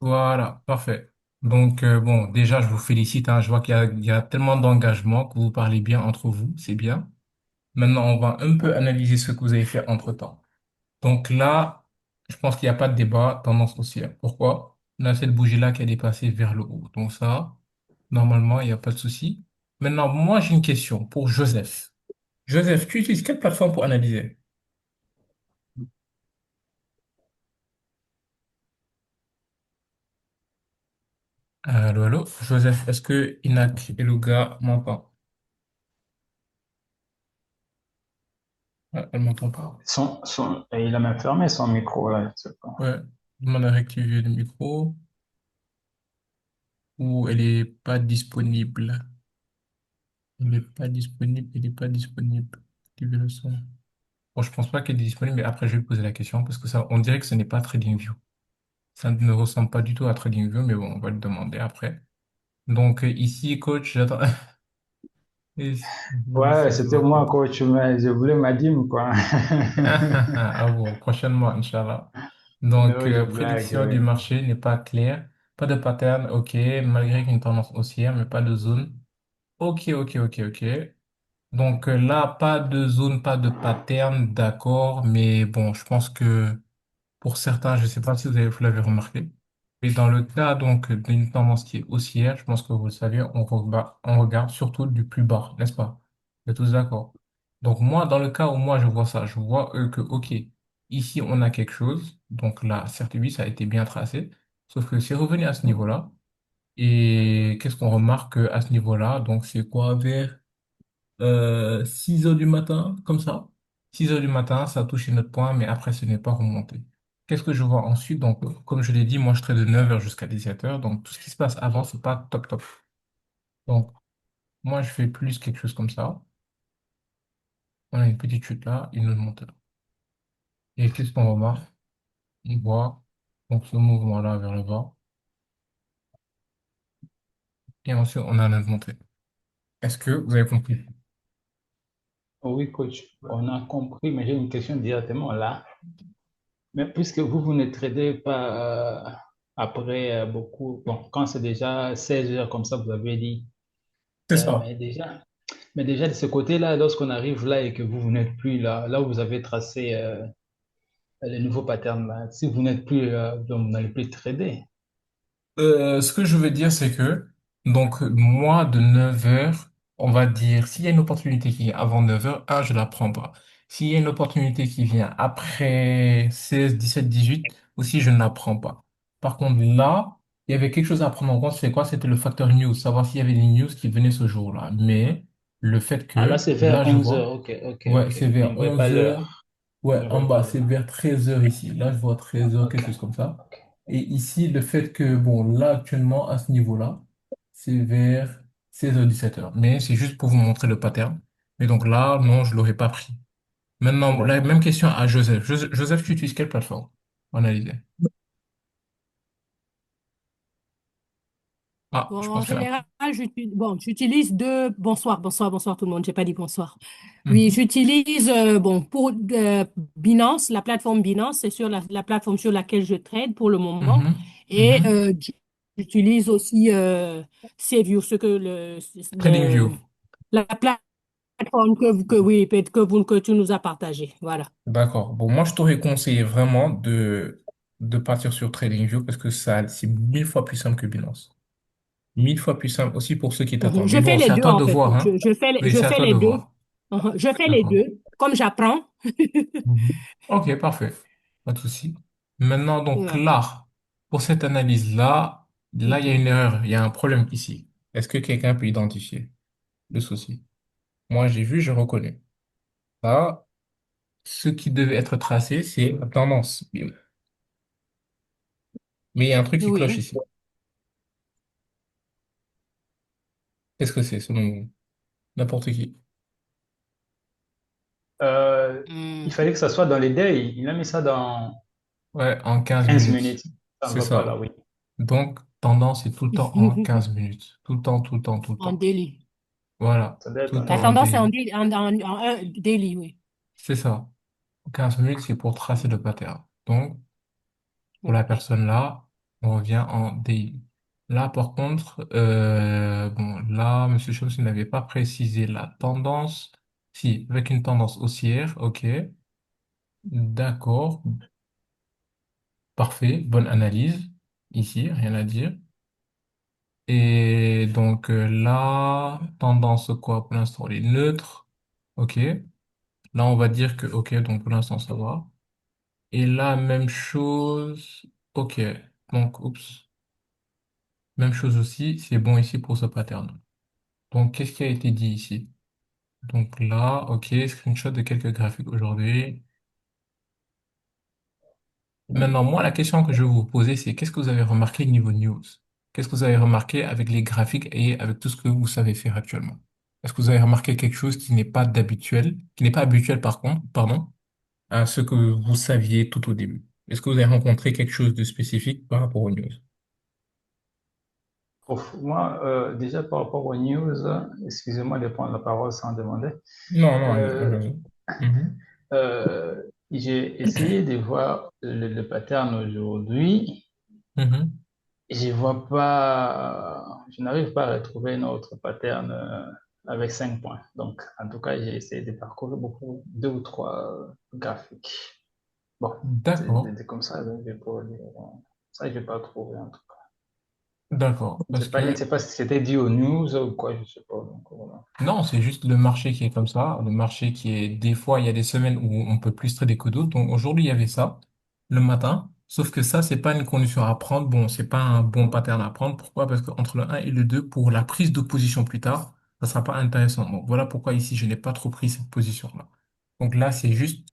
Voilà, parfait. Donc, bon, déjà, je vous félicite, hein. Je vois qu'il y a tellement d'engagement que vous parlez bien entre vous. C'est bien. Maintenant, on va un peu analyser ce que vous avez fait entre-temps. Donc là, je pense qu'il n'y a pas de débat, tendance haussière. Pourquoi? On a cette bougie-là qui est dépassée vers le haut. Donc ça, normalement, il n'y a pas de souci. Maintenant, moi, j'ai une question pour Joseph. Joseph, tu utilises quelle plateforme pour analyser? Allô, allô? Joseph, est-ce que Inak et Luga m'entendent? Ah, elle m'entend pas. Il a même fermé son micro, là, je sais pas. Ouais. Demande à réactiver le micro ou elle est pas disponible. Elle n'est pas disponible, elle n'est pas disponible. Activer le son. Bon, je pense pas qu'elle est disponible, mais après, je vais poser la question parce que ça, on dirait que ce n'est pas TradingView. Ça ne ressemble pas du tout à TradingView, mais bon, on va le demander après. Donc, ici, coach, j'attends. Et Ouais, c'est c'était toujours moi, coach. coach, mais je voulais ma dîme, quoi. Ah bon, prochainement, Inch'Allah. Donc, Non, je blague, prédiction du ouais. marché n'est pas claire. Pas de pattern, ok, malgré une tendance haussière, mais pas de zone. Ok, ok, ok, ok. Donc là, pas de zone, pas de pattern, d'accord, mais bon, je pense que pour certains, je ne sais pas si vous l'avez remarqué, mais dans le cas donc d'une tendance qui est haussière, je pense que vous le savez, on regarde surtout du plus bas, n'est-ce pas? Vous êtes tous d'accord? Donc moi, dans le cas où moi je vois ça, je vois que, ok, ici on a quelque chose, donc là, certes oui, ça a été bien tracé, sauf que c'est revenu à ce niveau-là, et qu'est-ce qu'on remarque à ce niveau-là? Donc c'est quoi vers 6 heures du matin, comme ça. 6 heures du matin, ça a touché notre point, mais après, ce n'est pas remonté. Qu'est-ce que je vois ensuite? Donc, comme je l'ai dit, moi, je trade de 9 heures jusqu'à 17 heures. Donc, tout ce qui se passe avant, c'est pas top, top. Donc, moi, je fais plus quelque chose comme ça. On a une petite chute là, une autre montée là. Et qu'est-ce qu'on remarque? On voit donc ce mouvement-là vers le bas. Et ensuite, on a notre montée. Est-ce que vous avez compris? Oui, coach, on a compris, mais j'ai une question directement là. Mais puisque vous ne tradez pas après beaucoup, bon, quand c'est déjà 16 heures comme ça, vous avez dit, C'est ça. mais déjà de ce côté-là, lorsqu'on arrive là et que vous n'êtes plus là, là où vous avez tracé les nouveaux patterns là, si vous n'êtes plus, donc vous n'allez plus trader. Ce que je veux dire, c'est que, donc, moi, de 9 heures, on va dire, s'il y a une opportunité qui est avant 9 heures, je la prends pas. S'il y a une opportunité qui vient après 16, 17, 18, aussi, je ne la prends pas. Par contre, là, il y avait quelque chose à prendre en compte, c'est quoi? C'était le facteur news, savoir s'il y avait des news qui venaient ce jour-là. Mais le fait Ah là, que, c'est là, vers je 11 vois, heures, ok, ok, ouais, ok. c'est Je ne vers vois pas 11 heures. l'heure. Je Ouais, ne en vois pas bas, c'est l'heure. vers 13 heures ici. Là, je vois 13 heures, quelque Ok, chose comme ça. ok. Et ici, le fait que, bon, là, actuellement, à ce niveau-là, c'est vers 16h, 17h. Mais c'est juste pour vous montrer le pattern. Mais donc là, non, je l'aurais pas pris. Maintenant, la D'accord. même question à Joseph. Joseph, tu utilises quelle plateforme? On analyser. Ah, Bon, je en pense qu'il y en a. général, j'utilise deux. Bonsoir, bonsoir, bonsoir tout le monde. J'ai pas dit bonsoir. Oui, Mhm, j'utilise bon pour Binance, la plateforme Binance, c'est sur la plateforme sur laquelle je trade pour le moment. mhm, Et mhm. j'utilise aussi CView, ce que TradingView. la plateforme oui, peut-être que tu nous as partagé. Voilà. D'accord. Bon, moi, je t'aurais conseillé vraiment de partir sur TradingView parce que ça, c'est 1000 fois plus simple que Binance. 1000 fois plus simple aussi pour ceux qui Mhm. t'attendent. Mais Je bon, fais c'est les à deux toi en de fait. voir, hein. Oui, Je c'est à fais toi de les deux. voir. Je fais les D'accord. deux. Comme j'apprends. Mhm. Ok, parfait. Pas de souci. Maintenant, donc Ouais. là, pour cette analyse-là, là, il y a Mhm. une erreur, il y a un problème ici. Est-ce que quelqu'un peut identifier le souci? Moi, j'ai vu, je reconnais. Là, ce qui devait être tracé, c'est la tendance. Mais il y a un truc qui cloche Oui. ici. Qu'est-ce que c'est, selon vous? N'importe qui. Euh, il Hmm. fallait que ça soit dans les days. Il a mis ça dans Ouais, en 15 15 minutes. minutes. Ça ne C'est va pas là, ça. oui. Donc, tendance, c'est tout le temps en 15 minutes. Tout le temps, tout le temps, tout le En temps. daily. Voilà. Ça doit Tout être le en La temps en daily. tendance est daily. en un daily, oui. C'est ça. 15 minutes, c'est pour tracer le pattern. Donc, pour la Ok. personne là. On revient en daily. Là, par contre, bon, là, Monsieur Chomsky n'avait pas précisé la tendance. Si, avec une tendance haussière, ok. D'accord, parfait, bonne analyse. Ici, rien à dire. Et donc là, tendance quoi pour l'instant, elle est neutre. Ok. Là, on va dire que ok, donc pour l'instant, ça va. Et là, même chose. Ok. Donc, oups. Même chose aussi, c'est bon ici pour ce pattern. Donc, qu'est-ce qui a été dit ici? Donc là, ok, screenshot de quelques graphiques aujourd'hui. Maintenant, moi, la question que je vais vous poser, c'est qu'est-ce que vous avez remarqué niveau news? Qu'est-ce que vous avez remarqué avec les graphiques et avec tout ce que vous savez faire actuellement? Est-ce que vous avez remarqué quelque chose qui n'est pas d'habituel, qui n'est pas habituel par contre, pardon, à ce que vous saviez tout au début? Est-ce que vous avez rencontré quelque chose de spécifique par rapport aux news? Moi, déjà par rapport aux news, excusez-moi de prendre la parole sans demander. Non, non, Euh, mhm, j'ai essayé de voir le pattern aujourd'hui. mhm. Je vois pas, je n'arrive pas à retrouver un autre pattern avec 5 points. Donc, en tout cas, j'ai essayé de parcourir beaucoup, deux ou trois graphiques. Bon, D'accord, comme ça, je vais pas dire, ça, je vais pas trouver en tout cas. d'accord, parce Je ne que sais pas si c'était dû aux news ou quoi, je sais pas. Donc, voilà. non, c'est juste le marché qui est comme ça. Le marché qui est, des fois, il y a des semaines où on peut plus trader que d'autres. Donc aujourd'hui, il y avait ça le matin. Sauf que ça, c'est pas une condition à prendre. Bon, c'est pas un bon pattern à prendre. Pourquoi? Parce qu'entre le un et le 2 pour la prise de position plus tard, ça sera pas intéressant. Donc voilà pourquoi ici, je n'ai pas trop pris cette position-là. Donc là, c'est juste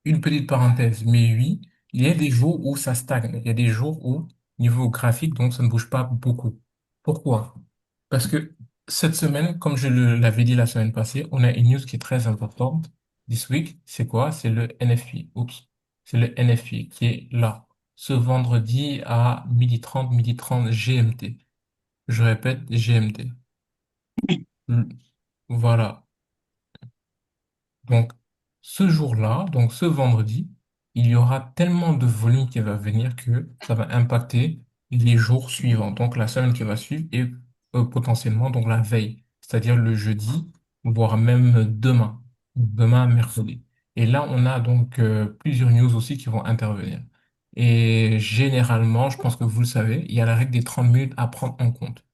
une petite parenthèse, mais oui, il y a des jours où ça stagne. Il y a des jours où, niveau graphique, donc ça ne bouge pas beaucoup. Pourquoi? Parce que cette semaine, comme l'avais dit la semaine passée, on a une news qui est très importante. This week, c'est quoi? C'est le NFP. Oups. C'est le NFP qui est là. Ce vendredi à 12h30, 12h30 GMT. Je répète, GMT. Voilà. Donc, ce jour-là, donc ce vendredi, il y aura tellement de volume qui va venir que ça va impacter les jours suivants. Donc, la semaine qui va suivre et potentiellement donc la veille, c'est-à-dire le jeudi, voire même demain, demain mercredi. Et là, on a donc plusieurs news aussi qui vont intervenir. Et généralement, je pense que vous le savez, il y a la règle des 30 minutes à prendre en compte.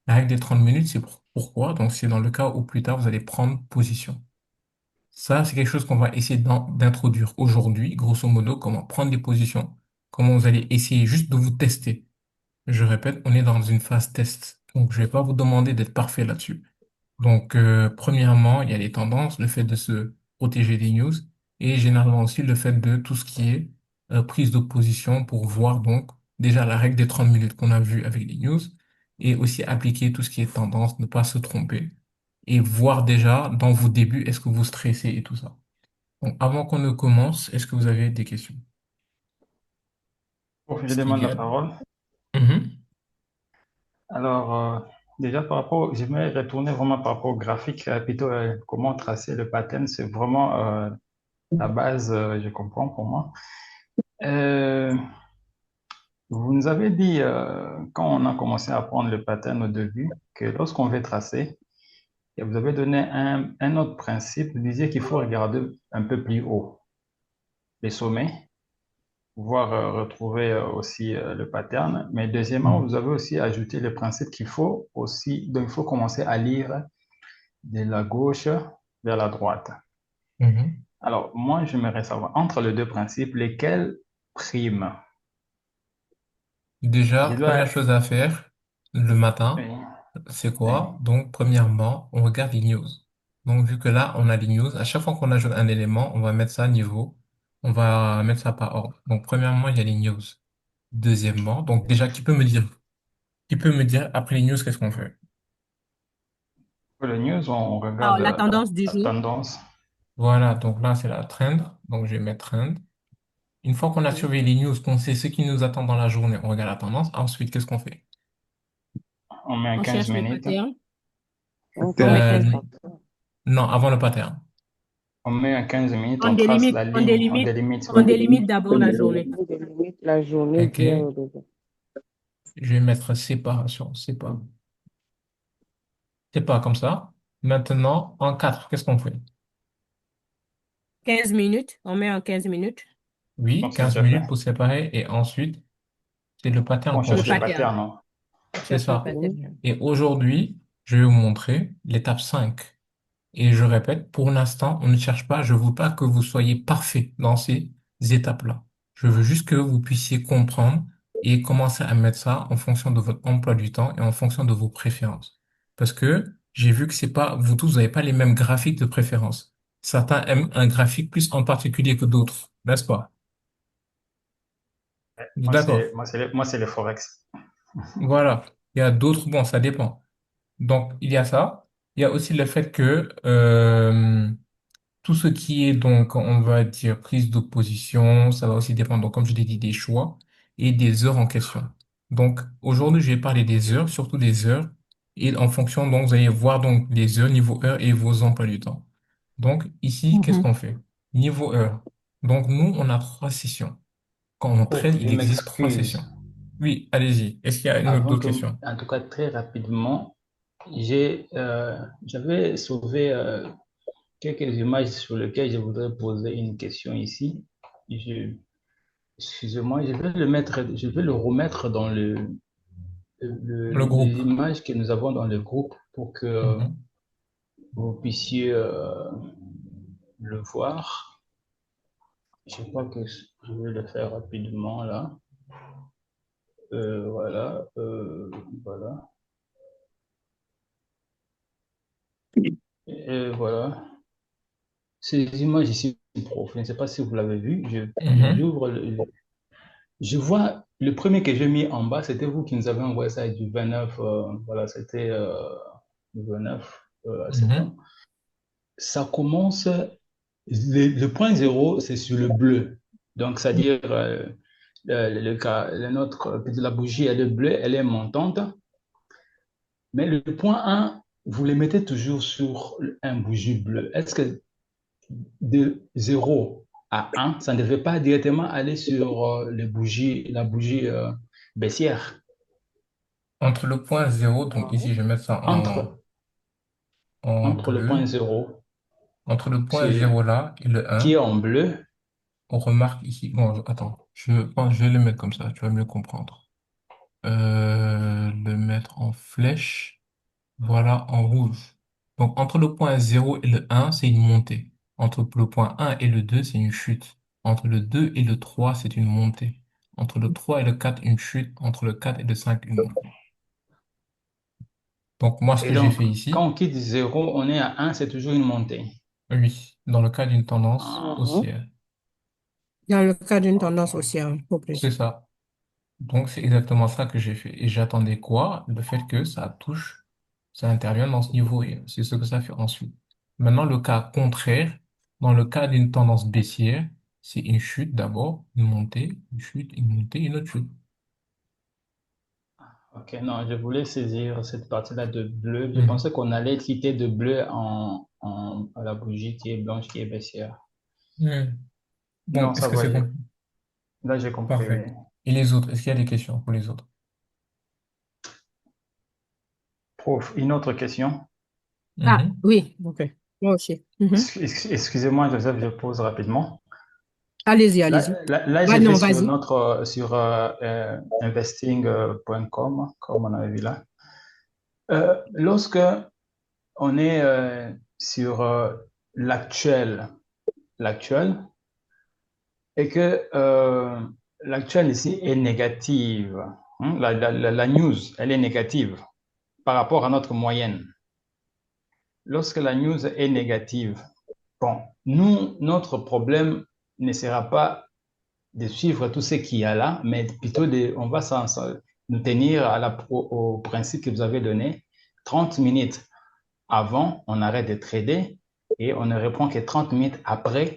La règle des 30 minutes, c'est pourquoi? Donc, c'est dans le cas où plus tard, vous allez prendre position. Ça, c'est quelque chose qu'on va essayer d'introduire aujourd'hui, grosso modo, comment prendre des positions, comment vous allez essayer juste de vous tester. Je répète, on est dans une phase test. Donc, je vais pas vous demander d'être parfait là-dessus. Donc, premièrement, il y a les tendances, le fait de se protéger des news et généralement aussi le fait de tout ce qui est prise de position pour voir donc déjà la règle des 30 minutes qu'on a vu avec les news et aussi appliquer tout ce qui est tendance, ne pas se tromper et voir déjà dans vos débuts est-ce que vous stressez et tout ça. Donc, avant qu'on ne commence, est-ce que vous avez des questions? Bon, je demande la Skill. parole. Mhm. Alors, déjà par rapport, j'aimerais retourner vraiment par rapport au graphique, plutôt comment tracer le pattern, c'est vraiment la base, je comprends pour moi. Euh, Vous nous avez dit, quand on a commencé à prendre le pattern au début, que lorsqu'on veut tracer, et vous avez donné un autre principe, vous disiez qu'il faut regarder un peu plus haut, les sommets, pouvoir retrouver aussi le pattern. Mais deuxièmement, vous avez aussi ajouté le principe qu'il faut aussi, donc il faut commencer à lire de la gauche vers la droite. Mhm. Alors, moi, j'aimerais savoir, entre les deux principes, lesquels priment? Déjà, Je première dois... chose à faire le matin, Oui, c'est oui. quoi? Donc, premièrement, on regarde les news. Donc, vu que là, on a les news, à chaque fois qu'on ajoute un élément, on va mettre ça à niveau. On va mettre ça par ordre. Donc, premièrement, il y a les news. Deuxièmement, donc déjà, qui peut me dire après les news, qu'est-ce qu'on fait? Pour le news, on Alors, regarde la tendance du la jour. tendance. Voilà, donc là, c'est la trend. Donc, je vais mettre trend. Une fois qu'on a Mhm. surveillé les news, qu'on sait ce qui nous attend dans la journée, on regarde la tendance. Ensuite, qu'est-ce qu'on fait? On met un On 15 cherche le minutes. pattern. On On met cherche le Euh, 15 minutes. pattern. non, avant le pattern. On met un 15 minutes, On on trace la délimite, ligne, on délimite, on ouais. délimite d'abord la journée. On délimite la journée OK. bien au-delà. Je vais mettre séparation. C'est pas comme ça. Maintenant, en 4, qu'est-ce qu'on fait? 15 minutes, on met en 15 minutes Oui, Donc, c'est 15 déjà fait. minutes pour séparer et ensuite, c'est le pattern On qu'on le cherche le cherche. pattern. pattern, non? On C'est cherche le ça. pattern. Et aujourd'hui, je vais vous montrer l'étape 5. Et je répète, pour l'instant, on ne cherche pas, je ne veux pas que vous soyez parfait dans ces étapes-là. Je veux juste que vous puissiez comprendre et commencer à mettre ça en fonction de votre emploi du temps et en fonction de vos préférences. Parce que j'ai vu que c'est pas, vous tous, vous n'avez pas les mêmes graphiques de préférence. Certains aiment un graphique plus en particulier que d'autres, n'est-ce pas? D'accord. Moi, c'est le Forex. Voilà. Il y a d'autres, bon, ça dépend. Donc, il y a ça. Il y a aussi le fait que, tout ce qui est donc, on va dire, prise de position, ça va aussi dépendre, donc, comme je l'ai dit, des choix et des heures en question. Donc, aujourd'hui, je vais parler des heures, surtout des heures, et en fonction, donc, vous allez voir donc les heures, niveau heure et vos emplois du temps. Donc, ici, qu'est-ce Mhm. qu'on fait? Niveau heure. Donc, nous, on a 3 sessions. Quand on Oh, trade, je il existe trois m'excuse. sessions. Oui, allez-y. Est-ce qu'il y a une autre Avant d'autres que, questions? en tout cas, très rapidement, j'avais sauvé quelques images sur lesquelles je voudrais poser une question ici. Je, excusez-moi, je vais le remettre dans Le les groupe. images que nous avons dans le groupe pour que Mhm. vous puissiez le voir. Je crois que je vais le faire rapidement là. Voilà, voilà. Et voilà. Ces images ici, prof, je ne sais pas si vous l'avez vu. Mhm. J'ouvre je vois le premier que j'ai mis en bas, c'était vous qui nous avez envoyé ça du 29, voilà, c'était le 29 septembre. Mhm. Ça commence, le point zéro, c'est sur le bleu. Donc, c'est-à-dire, le notre, la bougie, elle est bleue, elle est montante. Mais le point un, vous le mettez toujours sur un bougie bleu. Est-ce que de zéro à un, ça ne devait pas directement aller sur la bougie baissière? Entre le point zéro, donc ici je vais mettre ça Entre, en entre le point bleu, zéro entre le point c'est, zéro là et le qui est un, en bleu, on remarque ici, bon, attends, je vais le mettre comme ça, tu vas mieux comprendre. Le mettre en flèche, voilà, en rouge. Donc entre le point zéro et le un, c'est une montée. Entre le point un et le 2, c'est une chute. Entre le 2 et le 3, c'est une montée. Entre le 3 et le 4, une chute. Entre le 4 et le 5, une montée. Donc moi, ce et que j'ai donc, fait quand ici, on quitte zéro, on est à un, c'est toujours une montée. oui, dans le cas d'une tendance Mhm. haussière. Dans le cas d'une tendance haussière, pour C'est préciser. ça. Donc, c'est exactement ça que j'ai fait. Et j'attendais quoi? Le fait que ça touche, ça intervient dans ce niveau et c'est ce que ça fait ensuite. Maintenant, le cas contraire, dans le cas d'une tendance baissière, c'est une chute d'abord, une montée, une chute, une montée, une autre chute. Ok, non, je voulais saisir cette partie-là de bleu. Je Mhm. pensais qu'on allait quitter de bleu à la bougie qui est blanche, qui est baissière. Mhm. Bon, Non, est-ce ça que va, c'est compris? là j'ai compris, Parfait. oui. Et les autres, est-ce qu'il y a des questions pour les autres? Prof, une autre question. Ah, Mhm. oui, ok. Moi aussi. Mhm. Excusez-moi, Joseph, je pose rapidement. Allez-y, allez-y. Là, je vais Non, sur vas-y. notre investing.com, comme on avait vu là. Lorsque on est sur l'actuel, et que l'actuel ici est négative, hein, la news, elle est négative par rapport à notre moyenne. Lorsque la news est négative, bon, nous, notre problème ne sera pas de suivre tout ce qu'il y a là, mais plutôt on va nous tenir au principe que vous avez donné. 30 minutes avant, on arrête de trader et on ne reprend que 30 minutes après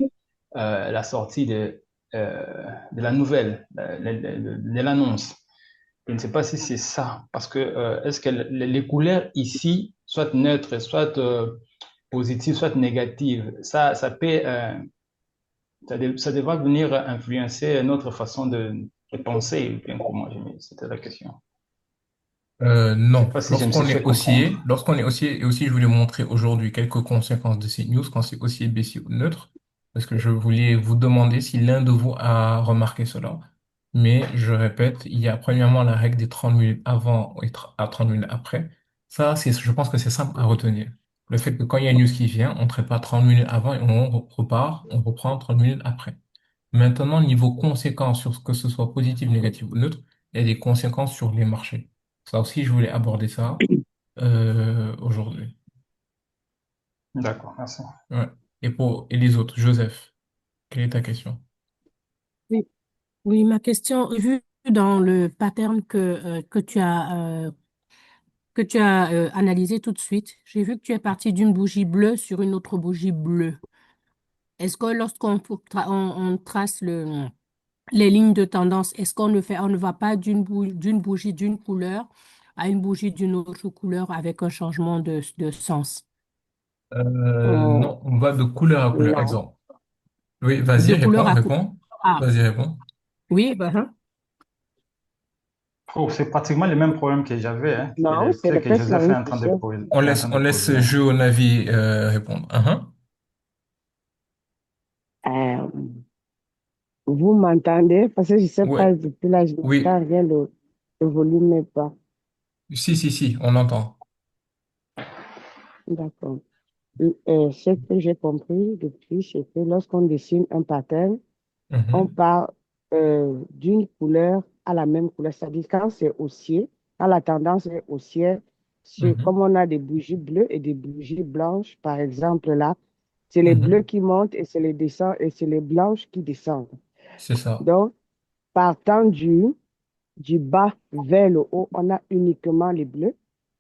la sortie de la nouvelle, de l'annonce. Je ne sais pas si c'est ça, parce que est-ce que les couleurs ici, soit neutres, soit positives, soit négatives, ça peut ça devra venir influencer notre façon de penser, bien comment c'était la question. Je sais Non, pas si je me suis fait comprendre. lorsqu'on est haussier, et aussi je voulais vous montrer aujourd'hui quelques conséquences de ces news quand c'est haussier, baissier ou neutre, parce que je voulais vous demander si l'un de vous a remarqué cela. Mais je répète, il y a premièrement la règle des 30 minutes avant et à 30 minutes après. Ça, je pense que c'est simple à retenir. Le fait que quand il y a une news qui vient, on ne traite pas 30 minutes avant et on repart, on reprend 30 minutes après. Maintenant, niveau conséquences sur ce que ce soit positif, négatif ou neutre, il y a des conséquences sur les marchés. Ça aussi, je voulais aborder ça aujourd'hui. D'accord, merci. Ouais. Et les autres, Joseph, quelle est ta question? Oui, oui, ma question, vu dans le pattern que tu as analysé tout de suite, j'ai vu que tu es parti d'une bougie bleue sur une autre bougie bleue. Est-ce que lorsqu'on on trace les lignes de tendance, est-ce on ne va pas d'une bougie d'une couleur à une bougie d'une autre couleur avec un changement de sens? Non, on va de couleur à couleur. Non. Exemple. Oui, vas-y, De couleur réponds, à couleur. réponds. Ah, Vas-y, réponds. oui, bah, hein. Oh, c'est pratiquement le même problème que j'avais, hein, Non, c'est que presque la Joseph est même en train de chose. poser. Est en train de On laisse poser. jeu au navire répondre. Uhum. Euh, vous m'entendez? Parce que je ne sais pas, Ouais, depuis là, je n'entends oui. rien, le volume n'est pas. Si, on entend. D'accord. Ce que j'ai compris depuis, c'est que lorsqu'on dessine un pattern, on Mhm, part d'une couleur à la même couleur. C'est-à-dire quand c'est haussier, quand la tendance est haussière, comme mhm, on a des bougies bleues et des bougies blanches, par exemple là, c'est les bleus mhm. qui montent et c'est les descendent et c'est les blanches qui descendent. C'est ça. Donc, partant du bas vers le haut, on a uniquement les bleus.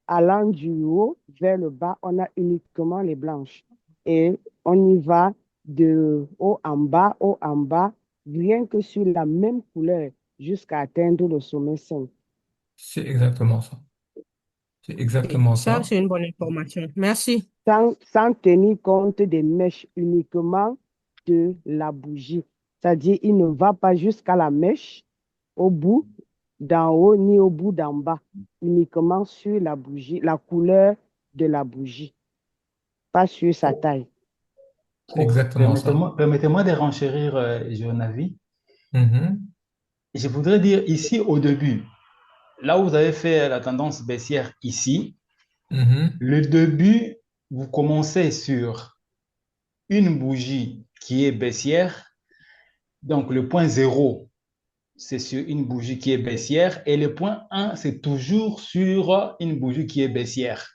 Allant du haut vers le bas, on a uniquement les blanches. Et on y va de haut en bas, rien que sur la même couleur, jusqu'à atteindre le sommet 5. C'est exactement ça. C'est Ok. exactement Ça, ça. c'est une bonne information. Merci. Sans tenir compte des mèches, uniquement de la bougie. C'est-à-dire, il ne va pas jusqu'à la mèche, au bout d'en haut, ni au bout d'en bas, uniquement sur la bougie, la couleur de la bougie, pas sur sa Oh, taille. C'est oh, exactement ça. permettez-moi de renchérir, Jonavi. Mhm, Je voudrais dire ici au début, là où vous avez fait la tendance baissière ici, mhm, le début, vous commencez sur une bougie qui est baissière. Donc le point zéro, c'est sur une bougie qui est baissière. Et le point un, c'est toujours sur une bougie qui est baissière.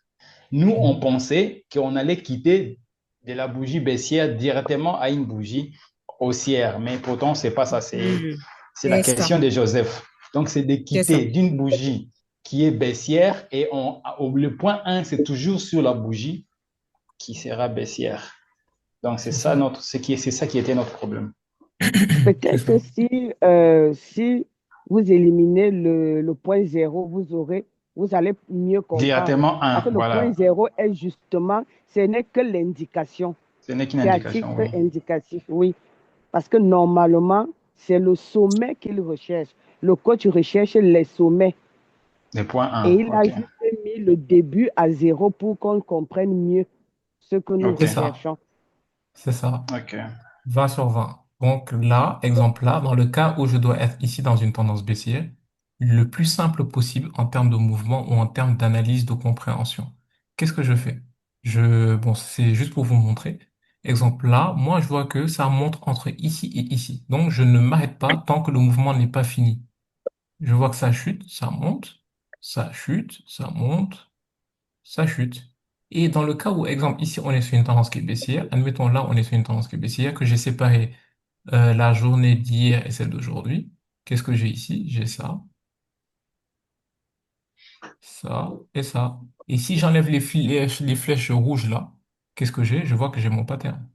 Nous, on mhm. pensait qu'on allait quitter de la bougie baissière directement à une bougie haussière. Mais pourtant, c'est pas ça. Hmm. C'est la C'est ça. question de Joseph. Donc, c'est de C'est ça. quitter d'une bougie qui est baissière et le point un, c'est toujours sur la bougie qui sera baissière. Donc, C'est ça. c'est ça qui était notre problème. C'est Peut-être ça. si vous éliminez le point zéro, vous allez mieux comprendre. Directement Parce un, que le point voilà. zéro est justement, ce n'est que l'indication. Ce n'est qu'une C'est à indication, titre oui. indicatif, oui. Parce que normalement, c'est le sommet qu'il recherche. Le coach recherche les sommets. Le point Et un, il a ok. juste mis le début à zéro pour qu'on comprenne mieux ce que nous Ok, C'est ça. recherchons. C'est ça. ok. 20 sur 20. Donc là, exemple là, dans le cas où je dois être ici dans une tendance baissière, le plus simple possible en termes de mouvement ou en termes d'analyse de compréhension. Qu'est-ce que je fais? Bon, c'est juste pour vous montrer. Exemple là, moi je vois que ça monte entre ici et ici. Donc je ne m'arrête pas tant que le mouvement n'est pas fini. Je vois que ça chute, ça chute, ça monte, ça chute. Et dans le cas où, exemple, ici, on est sur une tendance qui est baissière, admettons là, on est sur une tendance qui est baissière, que j'ai séparé la journée d'hier et celle d'aujourd'hui. Qu'est-ce que j'ai ici? J'ai ça, ça et ça. Et si j'enlève les flèches rouges là, qu'est-ce que j'ai? Je vois que j'ai mon pattern.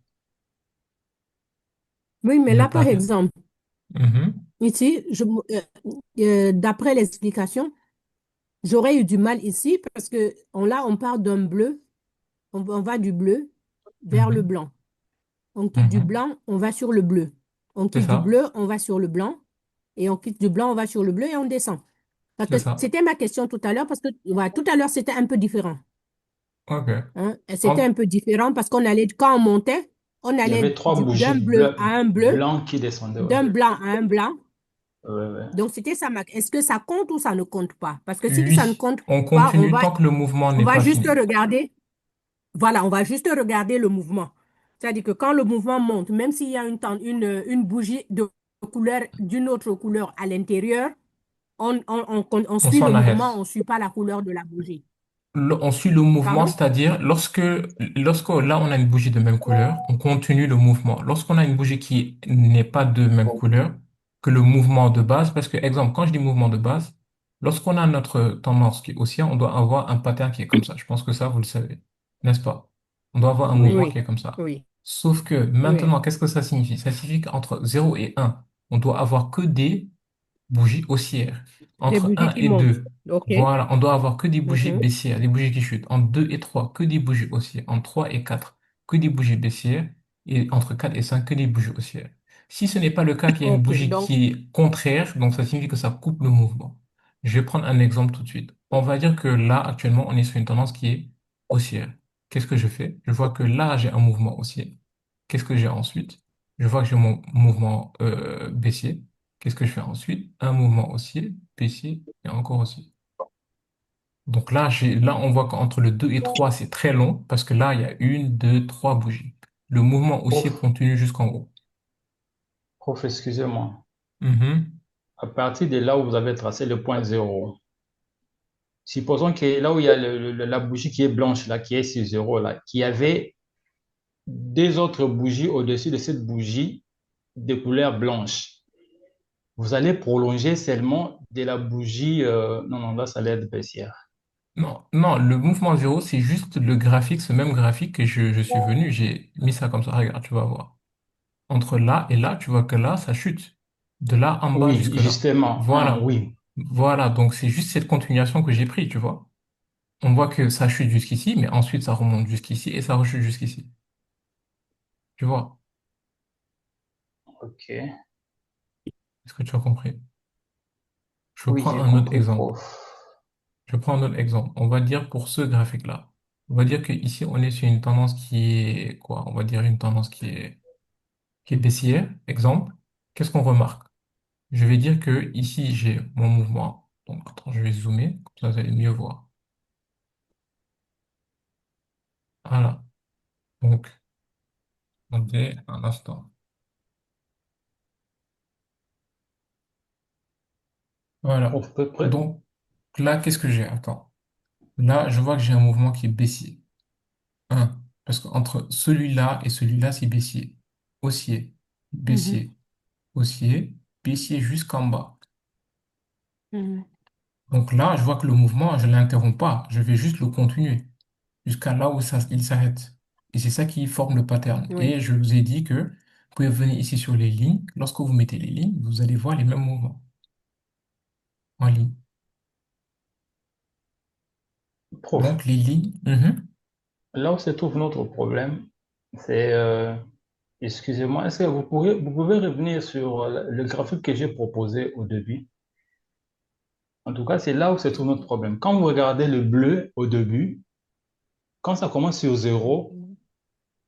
Oui, mais Le là, par pattern. exemple, Mhm, ici, d'après l'explication, j'aurais eu du mal ici parce que là, on part d'un bleu, on va du bleu vers le mhm, blanc. On quitte du mhm. blanc, on va sur le bleu. On C'est quitte du ça. bleu, on va sur le blanc. Et on quitte du blanc, on va sur le bleu et on descend. Parce que C'est ça. c'était ma question tout à l'heure, parce que ouais, tout à l'heure, c'était un peu différent. OK. Hein. Et c'était un En- peu différent parce qu'on allait, quand on montait, on Il y avait allait trois bougies d'un bleu à un bleu, blancs qui descendaient. Ouais. d'un blanc à un blanc. Ouais, ouais. Donc, c'était ça. Est-ce que ça compte ou ça ne compte pas? Parce que si ça ne Oui, compte on pas, continue tant que le mouvement on n'est va pas juste fini. regarder. Voilà, on va juste regarder le mouvement. C'est-à-dire que quand le mouvement monte, même s'il y a une bougie de couleur, d'une autre couleur à l'intérieur, on On suit le s'en mouvement, on arrête. ne suit pas la couleur de la bougie. On suit le mouvement, Pardon? c'est-à-dire lorsque là on a une bougie de même couleur, on continue le mouvement. Lorsqu'on a une bougie qui n'est pas de même couleur que le mouvement de base, parce que exemple, quand je dis mouvement de base, lorsqu'on a notre tendance qui est haussière, on doit avoir un pattern qui est comme ça. Je pense que ça, vous le savez, n'est-ce pas? On doit avoir un Oui. mouvement qui Oui, est comme ça. oui, Sauf que oui. maintenant, qu'est-ce que ça signifie? Ça signifie qu'entre 0 et 1, on doit avoir que des bougies haussières. Des Entre bougies 1 qui et montent. 2, OK. voilà, on doit avoir que des bougies Mhm. baissières, des bougies qui chutent. Entre 2 et 3, que des bougies haussières. Entre 3 et 4, que des bougies baissières. Et entre 4 et 5, que des bougies haussières. Si ce n'est pas le cas, qu'il y a une OK. bougie Donc, qui est contraire, donc ça signifie que ça coupe le mouvement. Je vais prendre un exemple tout de suite. On va dire que là, actuellement, on est sur une tendance qui est haussière. Qu'est-ce que je fais? Je vois que là, j'ai un mouvement haussier. Qu'est-ce que j'ai ensuite? Je vois que j'ai mon mouvement baissier. Qu'est-ce que je fais ensuite? Un mouvement haussier, baissier et encore haussier. Donc là, on voit qu'entre le 2 et 3 c'est très long parce que là, il y a une, deux, trois bougies. Le mouvement haussier Prof, continue jusqu'en haut. prof, excusez-moi. Mhm. À partir de là où vous avez tracé le point zéro, supposons que là où il y a la bougie qui est blanche, là, qui est sur zéro, là, qu'il y avait deux autres bougies au-dessus de cette bougie de couleur blanche. Vous allez prolonger seulement de la bougie. Non, non, là, ça allait être baissière. Non, non, le mouvement zéro, c'est juste le graphique, ce même graphique que je suis venu, j'ai mis ça comme ça. Regarde, tu vas voir. Entre là et là, tu vois que là, ça chute. De là en bas Oui, jusque là. justement. Ah, Voilà. oui. Voilà, donc c'est juste cette continuation que j'ai pris, tu vois. On voit que ça chute jusqu'ici, mais ensuite ça remonte jusqu'ici et ça rechute jusqu'ici. Tu vois? OK. Est-ce que tu as compris? Je Oui, prends j'ai un autre compris, exemple. prof. Je prends un autre exemple. On va dire pour ce graphique-là. On va dire qu'ici, on est sur une tendance qui est quoi? On va dire une tendance qui est baissière. Exemple. Qu'est-ce qu'on remarque? Je vais dire que ici, j'ai mon mouvement. Donc, attends, je vais zoomer. Comme ça, vous allez mieux voir. Voilà. Donc, attendez un instant. Voilà. Prof, peu près. Donc, là, qu'est-ce que j'ai? Attends. Là, je vois que j'ai un mouvement qui est baissier. Un. Parce qu'entre celui-là et celui-là, c'est baissier. Haussier. mhm, Baissier. Haussier. Baissier jusqu'en bas. mhm. Donc là, je vois que le mouvement, je ne l'interromps pas. Je vais juste le continuer jusqu'à là où il s'arrête. Et c'est ça qui forme le pattern. Oui. Et je vous ai dit que vous pouvez venir ici sur les lignes. Lorsque vous mettez les lignes, vous allez voir les mêmes mouvements en ligne. Prof, Donc les lignes. Mhm. là où se trouve notre problème, c'est, excusez-moi, est-ce que vous pouvez revenir sur le graphique que j'ai proposé au début? En tout cas, c'est là où se trouve notre problème. Quand vous regardez le bleu au début, quand ça commence sur zéro,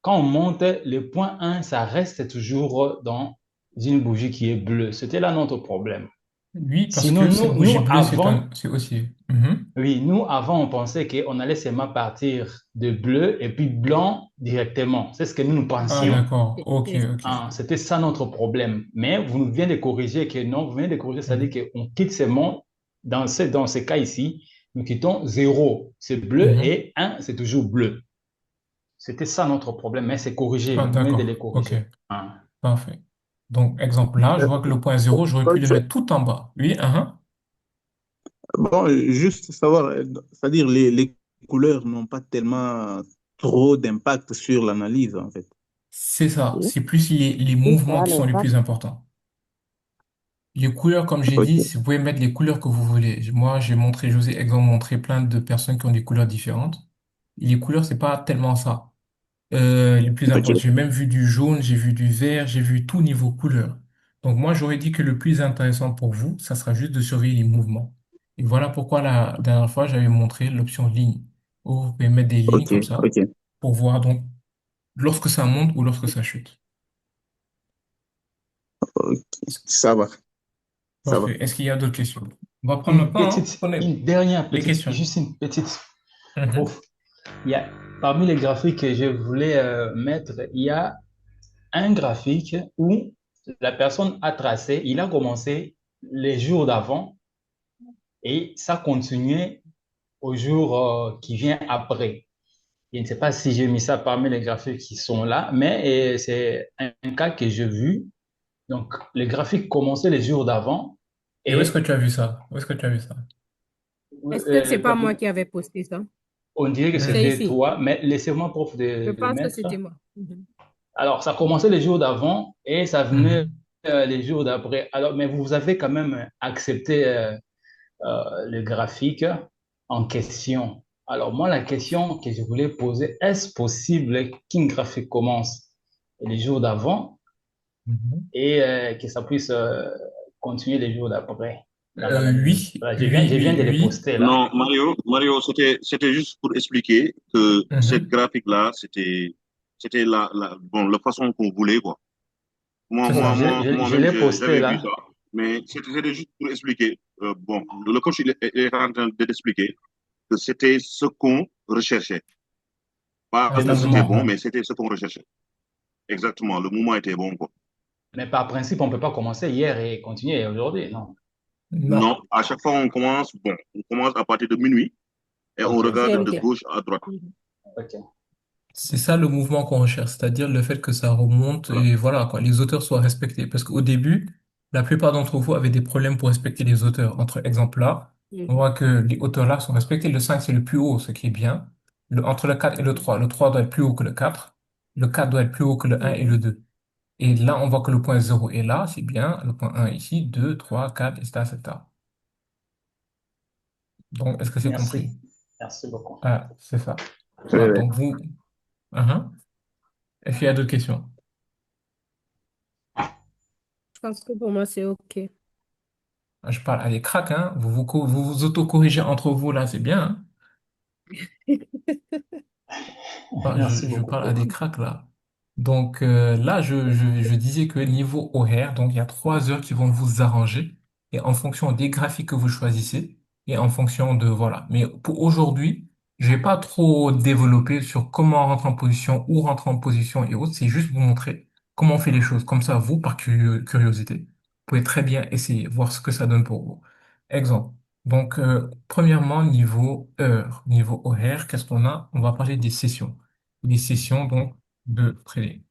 quand on monte, le point 1, ça reste toujours dans une bougie qui est bleue. C'était là notre problème. Oui, parce Sinon, que cette bougie nous bleue, avant, c'est aussi. Mhm. oui, nous avant, on pensait qu'on allait seulement partir de bleu et puis blanc directement. C'est ce que nous Ah, pensions. d'accord. Ok, C'est- ok. Ah, c'était ça notre problème. Mais vous nous venez de corriger que non, vous venez de corriger, c'est-à-dire Mhm. qu'on quitte seulement, dans ce cas ici, nous quittons zéro, c'est bleu, Mhm. et un, c'est toujours bleu. C'était ça notre problème, mais c'est corrigé. Ah, Vous venez de les d'accord. Ok. corriger. Ah. Parfait. Donc, exemple là, je vois que le point zéro, j'aurais pu le Coach, mettre tout en bas. Oui, hein. bon, juste savoir, c'est-à-dire les couleurs n'ont pas tellement trop d'impact sur l'analyse, en fait. C'est ça. Oui, C'est plus les c'est mouvements ça qui sont les l'impact. plus importants. Les couleurs, comme j'ai dit, Ok. vous pouvez mettre les couleurs que vous voulez. Moi, je vous ai exemple montré plein de personnes qui ont des couleurs différentes. Et les couleurs, c'est pas tellement ça. Les plus Ok. importantes. J'ai même vu du jaune, j'ai vu du vert, j'ai vu tout niveau couleur. Donc moi, j'aurais dit que le plus intéressant pour vous, ça sera juste de surveiller les mouvements. Et voilà pourquoi la dernière fois, j'avais montré l'option ligne, où vous pouvez mettre des lignes Ok, comme ça ok. pour voir donc lorsque ça monte ou lorsque ça chute. Ok. Ça va, ça va. Parfait. Est-ce qu'il y a d'autres questions? On va prendre le Une temps, hein. petite, Prenez une dernière les petite, questions. juste une petite. Mhm. Ouf. Il y a, parmi les graphiques que je voulais mettre, il y a un graphique où la personne a tracé, il a commencé les jours d'avant et ça continuait au jour qui vient après. Je ne sais pas si j'ai mis ça parmi les graphiques qui sont là, mais c'est un cas que j'ai vu. Donc, les graphiques commençaient les jours d'avant Et où est-ce que et tu as vu ça? Où est-ce que tu as vu ça? Est-ce que c'est pas moi donc, qui avais posté ça? on dirait que C'est Hmm. c'était ici. toi, mais laissez-moi, prof, Je de pense que mettre. c'était moi. Mhm. Alors, ça commençait les jours d'avant et ça venait Mhm. les jours d'après. Alors, mais vous avez quand même accepté le graphique en question. Alors, moi, la question que je voulais poser, est-ce possible qu'un graphique commence les jours d'avant Mhm. et que ça puisse continuer les jours d'après dans l'analyse? Oui, Voilà, oui, je viens oui, de les oui. poster là. Non, Mario, c'était juste pour expliquer que cette Mhm. graphique-là, c'était bon, la façon qu'on voulait, quoi. C'est Bon, ça. je Moi-même, l'ai posté j'avais vu là. ça, mais c'était juste pour expliquer. Bon, le coach, il est en train de t'expliquer que c'était ce qu'on recherchait. Pas Un Le que stade de c'était bon, mouvement. mouvement. mais c'était ce qu'on recherchait. Exactement, le mouvement était bon, quoi. Mais par principe, on ne peut pas commencer hier et continuer aujourd'hui, non? Non. Non, à chaque fois, on commence à partir de minuit et on OK, regarde de GMT. gauche à droite. Mhm. OK. C'est ça le mouvement qu'on recherche, c'est-à-dire le fait que ça remonte Voilà. et voilà, quoi, les auteurs soient respectés. Parce qu'au début, la plupart d'entre vous avaient des problèmes pour respecter les auteurs. Entre exemples là, on Mhm. voit que les auteurs là sont respectés. Le 5 c'est le plus haut, ce qui est bien. Entre le 4 et le 3 doit être plus haut que le 4. Le 4 doit être plus haut que le un et Mhm. le 2. Et là, on voit que le point 0 est là, c'est bien. Le point 1 ici, 2, 3, 4, etc., etc. Donc, est-ce que c'est compris? Merci. Merci beaucoup. Ah, c'est ça. Oui, Voilà. oui. Donc, vous, uh-huh. Est-ce qu'il y a d'autres questions? Je pense que pour moi, c'est OK. Je parle à des cracks, hein. Vous vous autocorrigez entre vous, là, c'est bien, hein. Enfin, Merci je beaucoup, parle à prof. des cracks, là. Donc, là, je disais que niveau horaire, donc, il y a 3 heures qui vont vous arranger. Et en fonction des graphiques que vous choisissez, et en fonction de, voilà. Mais pour aujourd'hui, je vais pas trop développer sur comment rentrer en position, où rentrer en position et autres. C'est juste vous montrer comment on fait les choses. Comme ça, vous, par curiosité, vous pouvez très bien essayer, voir ce que ça donne pour vous. Exemple. Donc, premièrement, niveau heure, niveau horaire, qu'est-ce qu'on a? On va parler des sessions. Les sessions, donc, de trading.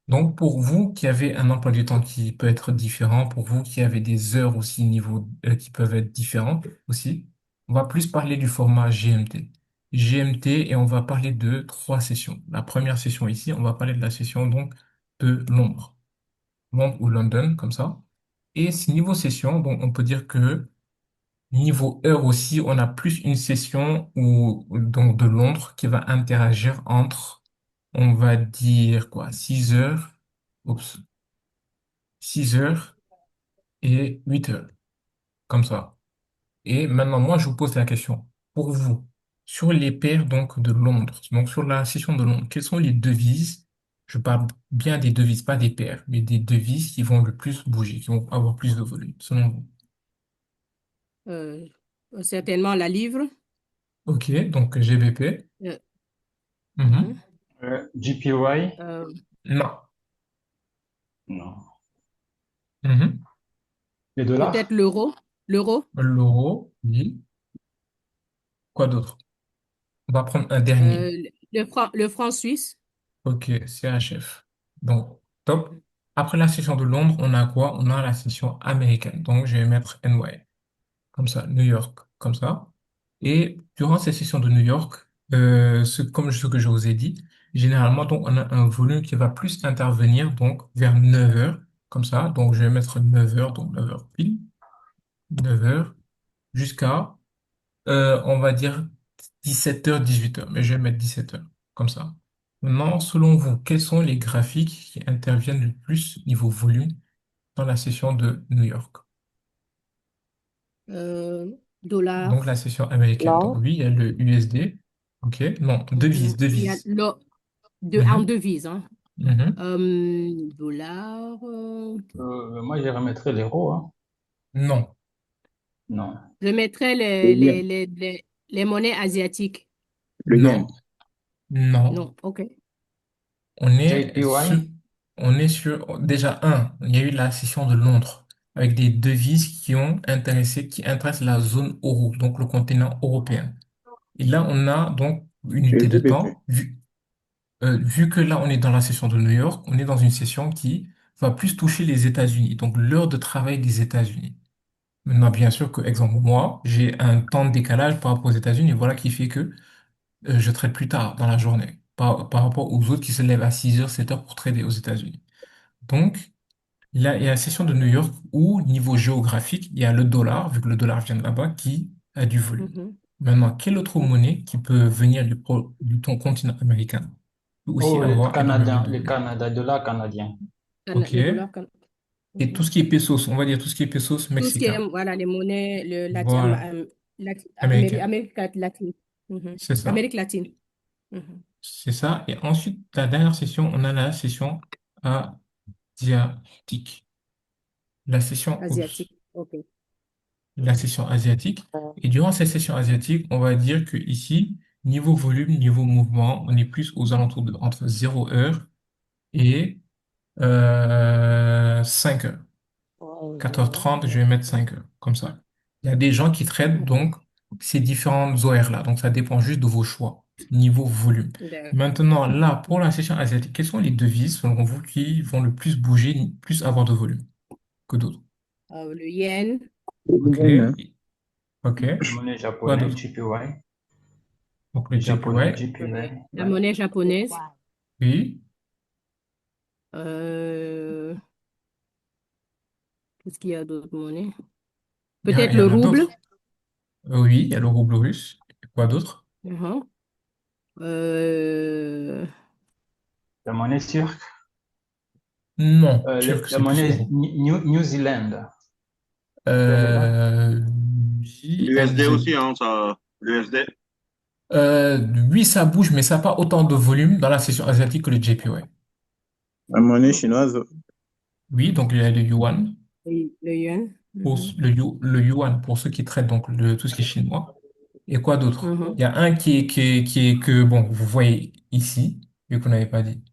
Donc, pour vous qui avez un emploi du temps qui peut être différent, pour vous qui avez des heures aussi niveau, qui peuvent être différentes aussi, on va plus parler du format GMT. GMT et on va parler de 3 sessions. La première session ici, on va parler de la session donc de Londres. Londres ou London, comme ça. Et ce niveau session, donc on peut dire que niveau heure aussi, on a plus une session donc de Londres qui va interagir entre, on va dire quoi, 6 heures, oups, 6 heures et 8 heures, comme ça. Et maintenant, moi, je vous pose la question. Pour vous, sur les paires donc de Londres, donc sur la session de Londres, quelles sont les devises? Je parle bien des devises, pas des paires, mais des devises qui vont le plus bouger, qui vont avoir plus de volume, selon vous. Euh, Certainement la livre. Ok, donc GBP. Euh, mhm. Mhm. GPY? Euh, Non. Non. Mhm. Les Peut-être dollars? l'euro. L'euro. L'euro, oui. Quoi d'autre? On va prendre un dernier. Le franc suisse. Ok, CHF. Donc, top. Après la session de Londres, on a quoi? On a la session américaine. Donc, je vais mettre NY. Comme ça, New York. Comme ça. Et durant ces sessions de New York, comme ce que je vous ai dit, généralement, donc, on a un volume qui va plus intervenir, donc, vers 9 heures. Comme ça. Donc, je vais mettre 9 heures, donc 9 heures pile. 9 heures jusqu'à on va dire 17h, 18h, mais je vais mettre 17h, comme ça. Maintenant, selon vous, quels sont les graphiques qui interviennent le plus niveau volume dans la session de New York? Euh, Donc, dollar. la session américaine. Donc, Là, oui, il y a le USD. OK. Non, devise, Il y a devise. en Mhm, devise, hein. mhm. Dollar. Moi, je remettrai l'euro, hein. Non, Non. Je mettrais Le yen. les monnaies asiatiques. Le yen. non, non. Non, ok. On est sur, JPY. on est sur, déjà, il y a eu la session de Londres avec des devises qui intéressent la zone euro, donc le continent européen. Et là, on a donc une Le unité de GBP. temps, vu que là, on est dans la session de New York, on est dans une session qui va plus toucher les États-Unis, donc l'heure de travail des États-Unis. Maintenant, bien sûr que, exemple, moi, j'ai un temps de décalage par rapport aux États-Unis, voilà qui fait que je trade plus tard dans la journée, par rapport aux autres qui se lèvent à 6 heures, 7 heures pour trader aux États-Unis. Donc, là, il y a la session de New York où, niveau géographique, il y a le dollar, vu que le dollar vient de là-bas, qui a du volume. Mhm. Maintenant, quelle autre monnaie qui peut venir du ton continent américain peut aussi Oh, le avoir énormément Canadien, de le volume? Canada, dollar canadien. OK. Le dollar. Et tout Mhm. ce qui est pesos, on va dire tout ce qui est pesos Tout ce qui est, mexicain. voilà, les monnaies, Voilà. Américain. Amérique latine. Mhm. C'est ça. Amérique latine. Mhm. C'est ça. Et ensuite, la dernière session, on a la session asiatique. Asiatique. Ok. La session asiatique. euh, Et durant cette session asiatique, on va dire que ici, niveau volume, niveau mouvement, on est plus aux alentours de entre 0 heure et 5 heures. ouais, 4h30, je vais mettre 5 heures, comme ça. Il y a des gens qui traitent Mhm. donc ces différentes horaires-là. Donc, ça dépend juste de vos choix, niveau volume. D'accord. Maintenant, là, pour la session asiatique, quelles sont les devises, selon vous, qui vont le plus bouger, plus avoir de volume que d'autres? Le yen, Le OK. yen, hein. OK. La monnaie Quoi japonaise, d'autre? JPY. Donc, le Le japonais, JPY. JPY. la Ouais. monnaie japonaise, Oui. euh, qu'est-ce qu'il y a d'autres monnaies? Il Peut-être y le en a rouble. d'autres. Oui, il y a le rouble russe. Et quoi d'autre? Mhm. Euh, La monnaie turque. Non, turc, La c'est plus monnaie euro. New Zealand. Vous avez pas? Euh, L'USD JNZ. aussi, hein, ça, l'USD. Oui, ça bouge, mais ça n'a pas autant de volume dans la session asiatique que le JPY. La monnaie chinoise. Oui, donc il y a le yuan. le yuan. Pour Mhm. le yuan, pour ceux qui traitent donc tout ce qui est chinois. Et quoi d'autre? Mhm. Il y a un que, bon, vous voyez ici, vu qu'on n'avait pas dit,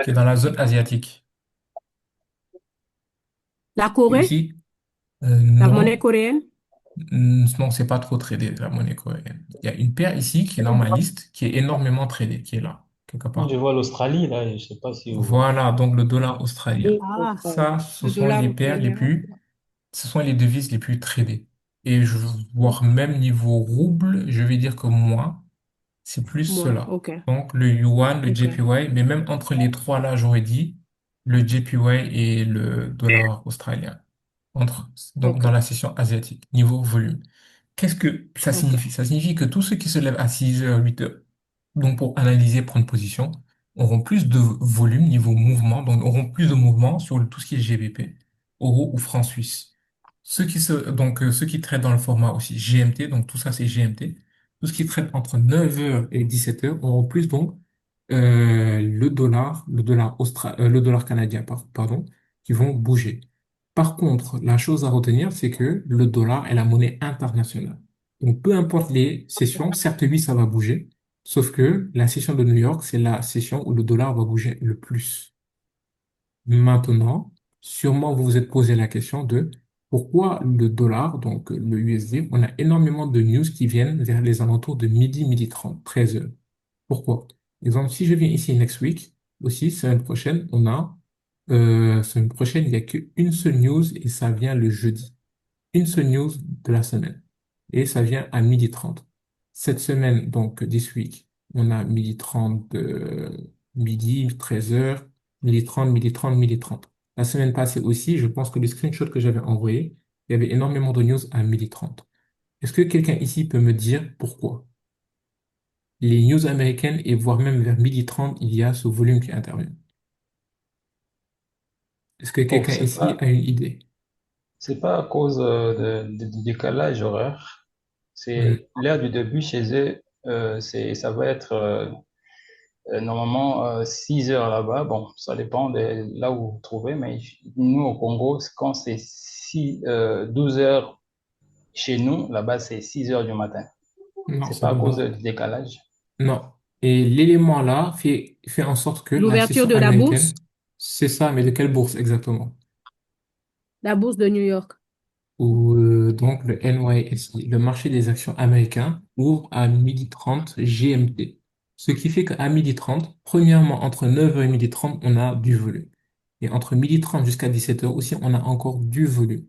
qui est dans la zone asiatique. La Corée, Ici, la monnaie non. coréenne. Non, c'est pas trop tradé, la monnaie coréenne. Il y a une paire ici qui est dans ma liste, qui est énormément tradée, qui est là, quelque Moi, je part. vois l'Australie, là, je sais pas si vous... Voilà, donc le dollar australien. et Ah, Australie. Ça, le dollar australien. ce sont les devises les plus tradées. Et voire même niveau rouble, je vais dire que moi, c'est plus Moi, cela. ok, Donc le yuan, le ok, JPY, mais même entre les trois là, j'aurais dit le JPY et le dollar australien. Donc ok, dans la session asiatique, niveau volume. Qu'est-ce que ça ok, signifie? Ça signifie que tous ceux qui se lèvent à 6 heures, 8 heures, donc pour analyser, prendre position, auront plus de volume niveau mouvement, donc auront plus de mouvement sur tout ce qui est GBP, euro ou franc suisse. Ceux qui traitent dans le format aussi GMT, donc tout ça c'est GMT, tout ce qui traite entre 9 heures et 17 heures auront plus donc le dollar canadien, pardon, qui vont bouger. Par contre, la chose à retenir, c'est que le dollar est la monnaie internationale. Donc, peu importe les sessions, certes, oui, ça va bouger, sauf que la session de New York, c'est la session où le dollar va bouger le plus. Maintenant, sûrement, vous vous êtes posé la question de pourquoi le dollar, donc le USD, on a énormément de news qui viennent vers les alentours de midi 30, 13 heures. Pourquoi? Exemple, si je viens ici next week, aussi, semaine prochaine, il n'y a qu'une seule news et ça vient le jeudi. Une seule news de la semaine. Et ça vient à midi 30. Cette semaine, donc, this week, on a midi 30, midi, 13 heures, midi 30, midi 30, midi 30. La semaine passée aussi, je pense que le screenshot que j'avais envoyé, il y avait énormément de news à midi 30. Est-ce que quelqu'un ici peut me dire pourquoi? Les news américaines et voire même vers midi 30, il y a ce volume qui intervient. Est-ce que Bon, quelqu'un ici a une idée? c'est pas à cause du décalage horaire. Hmm. C'est l'heure du début chez eux, ça va être normalement 6 heures là-bas. Bon, ça dépend de là où vous vous trouvez, mais nous au Congo, quand c'est 12 heures chez nous, là-bas c'est 6 heures du matin. Non, C'est ça pas à va cause pas. du décalage. Non. Et l'élément là fait en sorte que la L'ouverture session de la bourse, américaine, c'est ça, mais de quelle bourse exactement? la bourse de New York. Ou donc le NYSE, le marché des actions américains, ouvre à 12h30 GMT. Ce qui fait qu'à 12h30, premièrement, entre 9h et 12h30, on a du volume. Et entre 12h30 jusqu'à 17h aussi, on a encore du volume.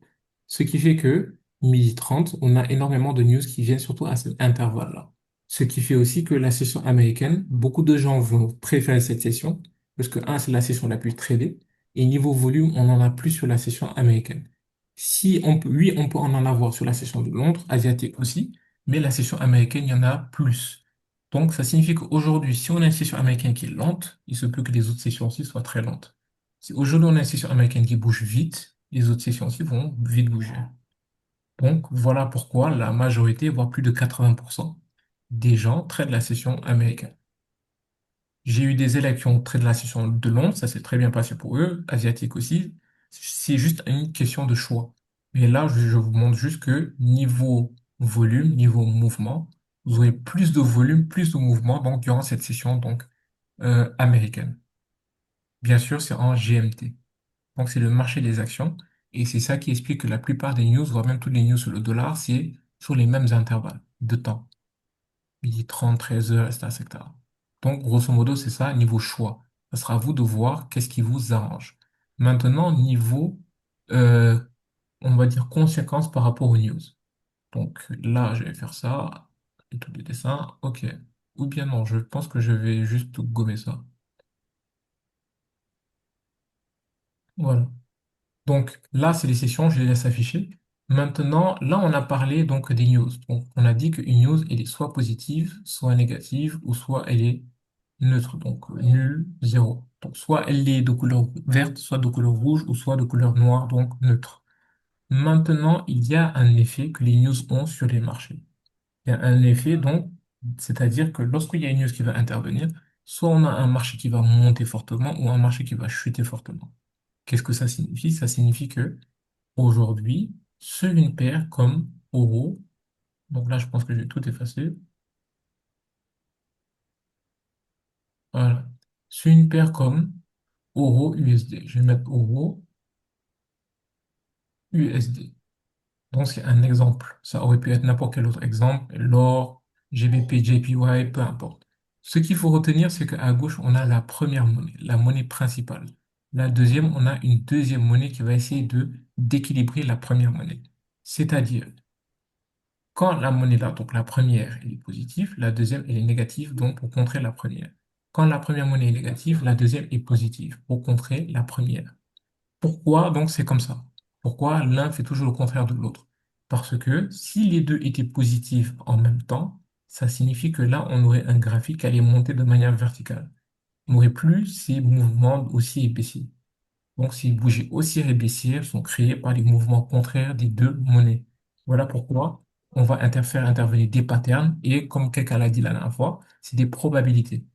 Ce qui fait que 12h30, on a énormément de news qui viennent surtout à cet intervalle-là. Ce qui fait aussi que la session américaine, beaucoup de gens vont préférer cette session, parce que, un, c'est la session la plus tradée, et niveau volume, on en a plus sur la session américaine. Si on peut, oui, on peut en avoir sur la session de Londres, asiatique aussi, mais la session américaine, il y en a plus. Donc, ça signifie qu'aujourd'hui, si on a une session américaine qui est lente, il se peut que les autres sessions aussi soient très lentes. Si aujourd'hui on a une session américaine qui bouge vite, les autres sessions aussi vont vite bouger. Donc, voilà pourquoi la majorité, voire plus de 80% des gens traitent la session américaine. J'ai eu des élèves qui ont traité la session de Londres, ça s'est très bien passé pour eux, asiatiques aussi. C'est juste une question de choix. Mais là, je vous montre juste que niveau volume, niveau mouvement, vous aurez plus de volume, plus de mouvement donc durant cette session donc américaine. Bien sûr, c'est en GMT. Donc c'est le marché des actions et c'est ça qui explique que la plupart des news, voire même toutes les news sur le dollar, c'est sur les mêmes intervalles de temps. 12h30, 13h, etc., etc. Donc, grosso modo, c'est ça, niveau choix. Ça sera à vous de voir qu'est-ce qui vous arrange. Maintenant, niveau, euh, on va dire conséquences par rapport aux news. Donc là, je vais faire ça, et tous les dessins, ok. Ou bien non, je pense que je vais juste gommer ça. Voilà. Donc là, c'est les sessions, je les laisse afficher. Maintenant, là, on a parlé donc des news. Donc, on a dit qu'une news, elle est soit positive, soit négative, ou soit elle est neutre, donc nul, zéro. Donc, soit elle est de couleur verte, soit de couleur rouge, ou soit de couleur noire, donc neutre. Maintenant, il y a un effet que les news ont sur les marchés. Il y a un effet, donc, c'est-à-dire que lorsqu'il y a une news qui va intervenir, soit on a un marché qui va monter fortement, ou un marché qui va chuter fortement. Qu'est-ce que ça signifie? Ça signifie que aujourd'hui, seule une paire comme euro, donc là je pense que j'ai tout effacé, voilà, seule une paire comme euro USD. Je vais mettre euro USD. Donc c'est un exemple. Ça aurait pu être n'importe quel autre exemple, l'or, GBP, JPY, peu importe. Ce qu'il faut retenir, c'est qu'à gauche, on a la première monnaie, la monnaie principale. La deuxième, on a une deuxième monnaie qui va essayer de d'équilibrer la première monnaie. C'est-à-dire, quand la monnaie là, donc la première, elle est positive, la deuxième, elle est négative, donc pour contrer la première. Quand la première monnaie est négative, la deuxième est positive pour contrer la première. Pourquoi donc c'est comme ça? Pourquoi l'un fait toujours le contraire de l'autre? Parce que si les deux étaient positifs en même temps, ça signifie que là, on aurait un graphique qui allait monter de manière verticale. On n'aurait plus ces mouvements haussiers et baissiers. Donc, ces bougies haussières et baissières sont créées par les mouvements contraires des deux monnaies. Voilà pourquoi on va faire intervenir des patterns et, comme quelqu'un l'a dit la dernière fois, c'est des probabilités.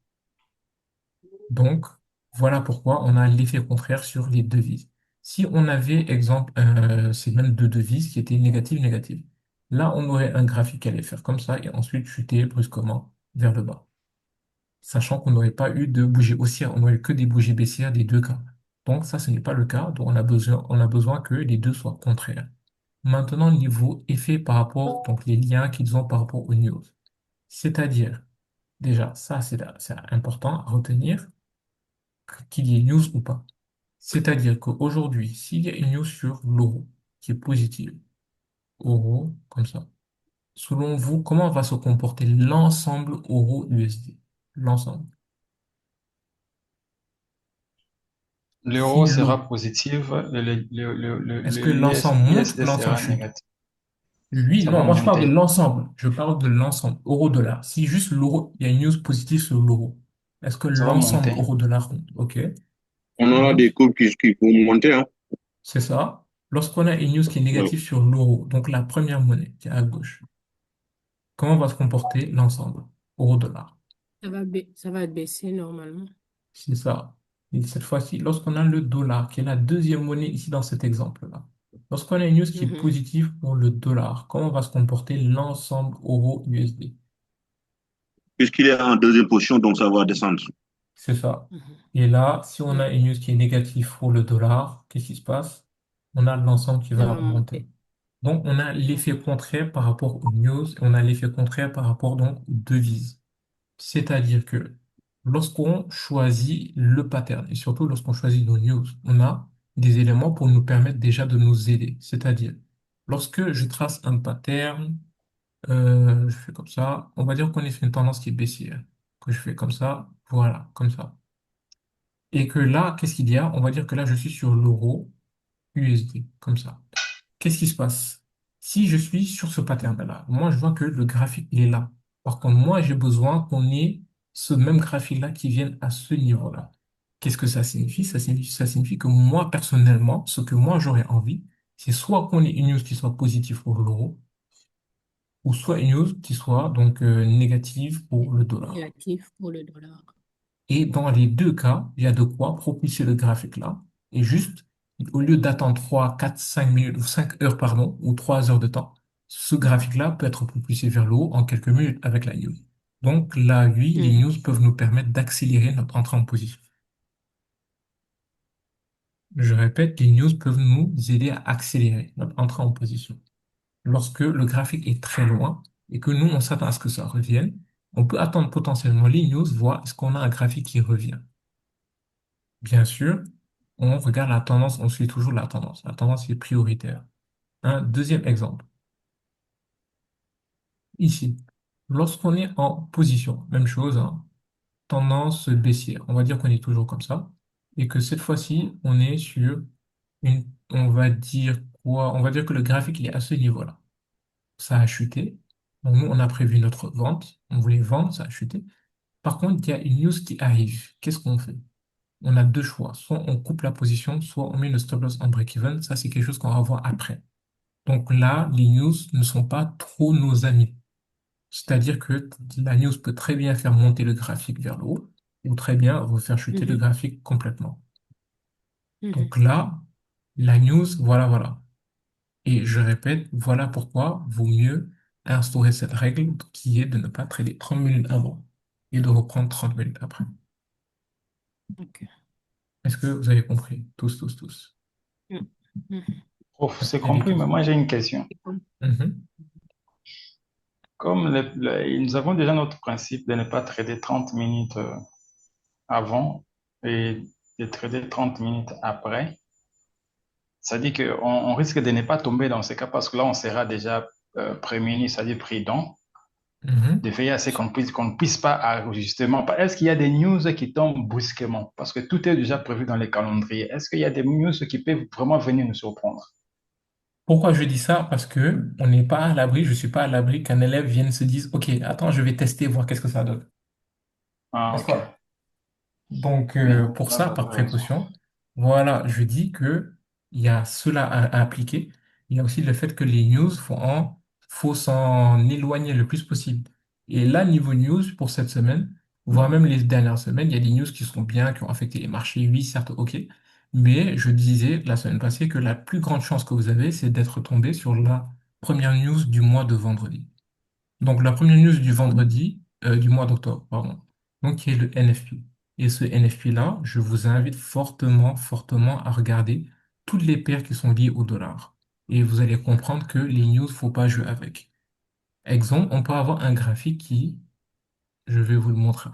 Donc, voilà pourquoi on a l'effet contraire sur les devises. Si on avait, exemple, ces mêmes deux devises qui étaient négatives, négatives, là, on aurait un graphique qui allait faire comme ça et ensuite chuter brusquement vers le bas, sachant qu'on n'aurait pas eu de bougies haussières, on n'aurait que des bougies baissières des deux cas. Donc ça, ce n'est pas le cas, donc on a besoin que les deux soient contraires. Maintenant, niveau effet par rapport, donc les liens qu'ils ont par rapport aux news. C'est-à-dire, déjà, ça, c'est important à retenir, qu'il y ait news ou pas. C'est-à-dire qu'aujourd'hui, s'il y a une news sur l'euro qui est positive, euro, comme ça, selon vous, comment va se comporter l'ensemble euro-USD? L'ensemble. Si L'euro l'euro, sera positif et est-ce que le l'ensemble monte ou USD l'ensemble sera chute? négatif. Oui, Ça non, va moi je parle de monter. l'ensemble. Je parle de l'ensemble, euro-dollar. Si juste l'euro, il y a une news positive sur l'euro, est-ce que Ça va l'ensemble monter. euro-dollar compte? OK. On aura des Donc, courbes qui vont monter, hein. c'est ça. Lorsqu'on a une news qui est Ouais. négative sur l'euro, donc la première monnaie qui est à gauche, comment va se comporter l'ensemble? Euro-dollar. Ça va baisser normalement. C'est ça. Et cette fois-ci, lorsqu'on a le dollar, qui est la deuxième monnaie ici dans cet exemple-là, lorsqu'on a une news qui est Mhm. positive pour le dollar, comment va se comporter l'ensemble euro-USD? Puisqu'il est en deuxième position, donc ça va descendre. C'est ça. Mhm. Et là, si on a Mhm. une news qui est négative pour le dollar, qu'est-ce qui se passe? On a l'ensemble qui Ça va va remonter. monter. Donc, on a l'effet Mhm. contraire par rapport aux news et on a l'effet contraire par rapport donc aux devises. C'est-à-dire que lorsqu'on choisit le pattern et surtout lorsqu'on choisit nos news, on a des éléments pour nous permettre déjà de nous aider. C'est-à-dire, lorsque je trace un pattern, je fais comme ça, on va dire qu'on est sur une tendance qui est baissière, que je fais comme ça, voilà, comme ça. Et que là, qu'est-ce qu'il y a? On va dire que là, je suis sur l'euro USD, comme ça. Qu'est-ce qui se passe? Si je suis sur ce pattern-là, moi, je vois que le graphique, il est là. Par contre, moi, j'ai besoin qu'on ait ce même graphique-là qui vienne à ce niveau-là. Qu'est-ce que ça signifie? Ça signifie que moi, personnellement, ce que moi, j'aurais envie, c'est soit qu'on ait une news qui soit positive pour l'euro, ou soit une news qui soit donc négative pour le dollar. Négatif pour le dollar. Et dans les deux cas, il y a de quoi propulser le graphique là. Et juste, au lieu d'attendre 3, 4, 5 minutes, ou 5 heures, pardon, ou 3 heures de temps, ce graphique-là peut être propulsé vers le haut en quelques minutes avec la news. Donc là, oui, les Mhm. news peuvent nous permettre d'accélérer notre entrée en position. Je répète, les news peuvent nous aider à accélérer notre entrée en position. Lorsque le graphique est très loin et que nous, on s'attend à ce que ça revienne, on peut attendre potentiellement les news, voir est-ce qu'on a un graphique qui revient. Bien sûr, on regarde la tendance, on suit toujours la tendance. La tendance est prioritaire. Un deuxième exemple, ici. Lorsqu'on est en position, même chose, hein, tendance baissière. On va dire qu'on est toujours comme ça. Et que cette fois-ci, on est sur on va dire quoi? On va dire que le graphique, il est à ce niveau-là. Ça a chuté. Donc, nous, on a prévu notre vente. On voulait vendre, ça a chuté. Par contre, il y a une news qui arrive. Qu'est-ce qu'on fait? On a deux choix. Soit on coupe la position, soit on met le stop loss en break-even. Ça, c'est quelque chose qu'on va voir après. Donc là, les news ne sont pas trop nos amis. C'est-à-dire que la news peut très bien faire monter le graphique vers le haut ou très bien refaire chuter le Mhm. graphique complètement. Mhm. Donc là, la news, voilà, voilà. Et je répète, voilà pourquoi vaut mieux instaurer cette règle qui est de ne pas trader 30 minutes avant et de reprendre 30 minutes après. Ok. Est-ce que vous avez compris? Tous, tous, tous. Mhm. Mhm. Ouf, Est-ce c'est qu'il y a des compris, mais questions? moi j'ai une question. Mhm. Comme nous avons déjà notre principe de ne pas trader 30 minutes avant et de trader 30 minutes après, ça dit qu'on risque de ne pas tomber dans ce cas parce que là, on sera déjà prémuni, c'est-à-dire prudent, Mhm. de veiller à ce qu'on ne puisse pas justement. Est-ce qu'il y a des news qui tombent brusquement? Parce que tout est déjà prévu dans les calendriers. Est-ce qu'il y a des news qui peuvent vraiment venir nous surprendre? Pourquoi je dis ça? Parce que on n'est pas à l'abri, je suis pas à l'abri qu'un élève vienne se dise, OK, attends, je vais tester, voir qu'est-ce que ça donne. Ah, N'est-ce ok. pas? Donc, Oui, pour là, ça, vous par avez raison. précaution, voilà, je dis que il y a cela à appliquer. Il y a aussi le fait que les news, faut s'en éloigner le plus possible. Et là, niveau news, pour cette semaine, voire même les dernières semaines, il y a des news qui sont bien, qui ont affecté les marchés, oui, certes, OK. Mais je disais la semaine passée que la plus grande chance que vous avez, c'est d'être tombé sur la première news du mois de vendredi. Donc, la première news du vendredi, du mois d'octobre, pardon. Donc, qui est le NFP. Et ce NFP-là, je vous invite fortement, fortement à regarder toutes les paires qui sont liées au dollar. Et vous allez comprendre que les news, faut pas jouer avec. Exemple, on peut avoir un graphique qui, je vais vous le montrer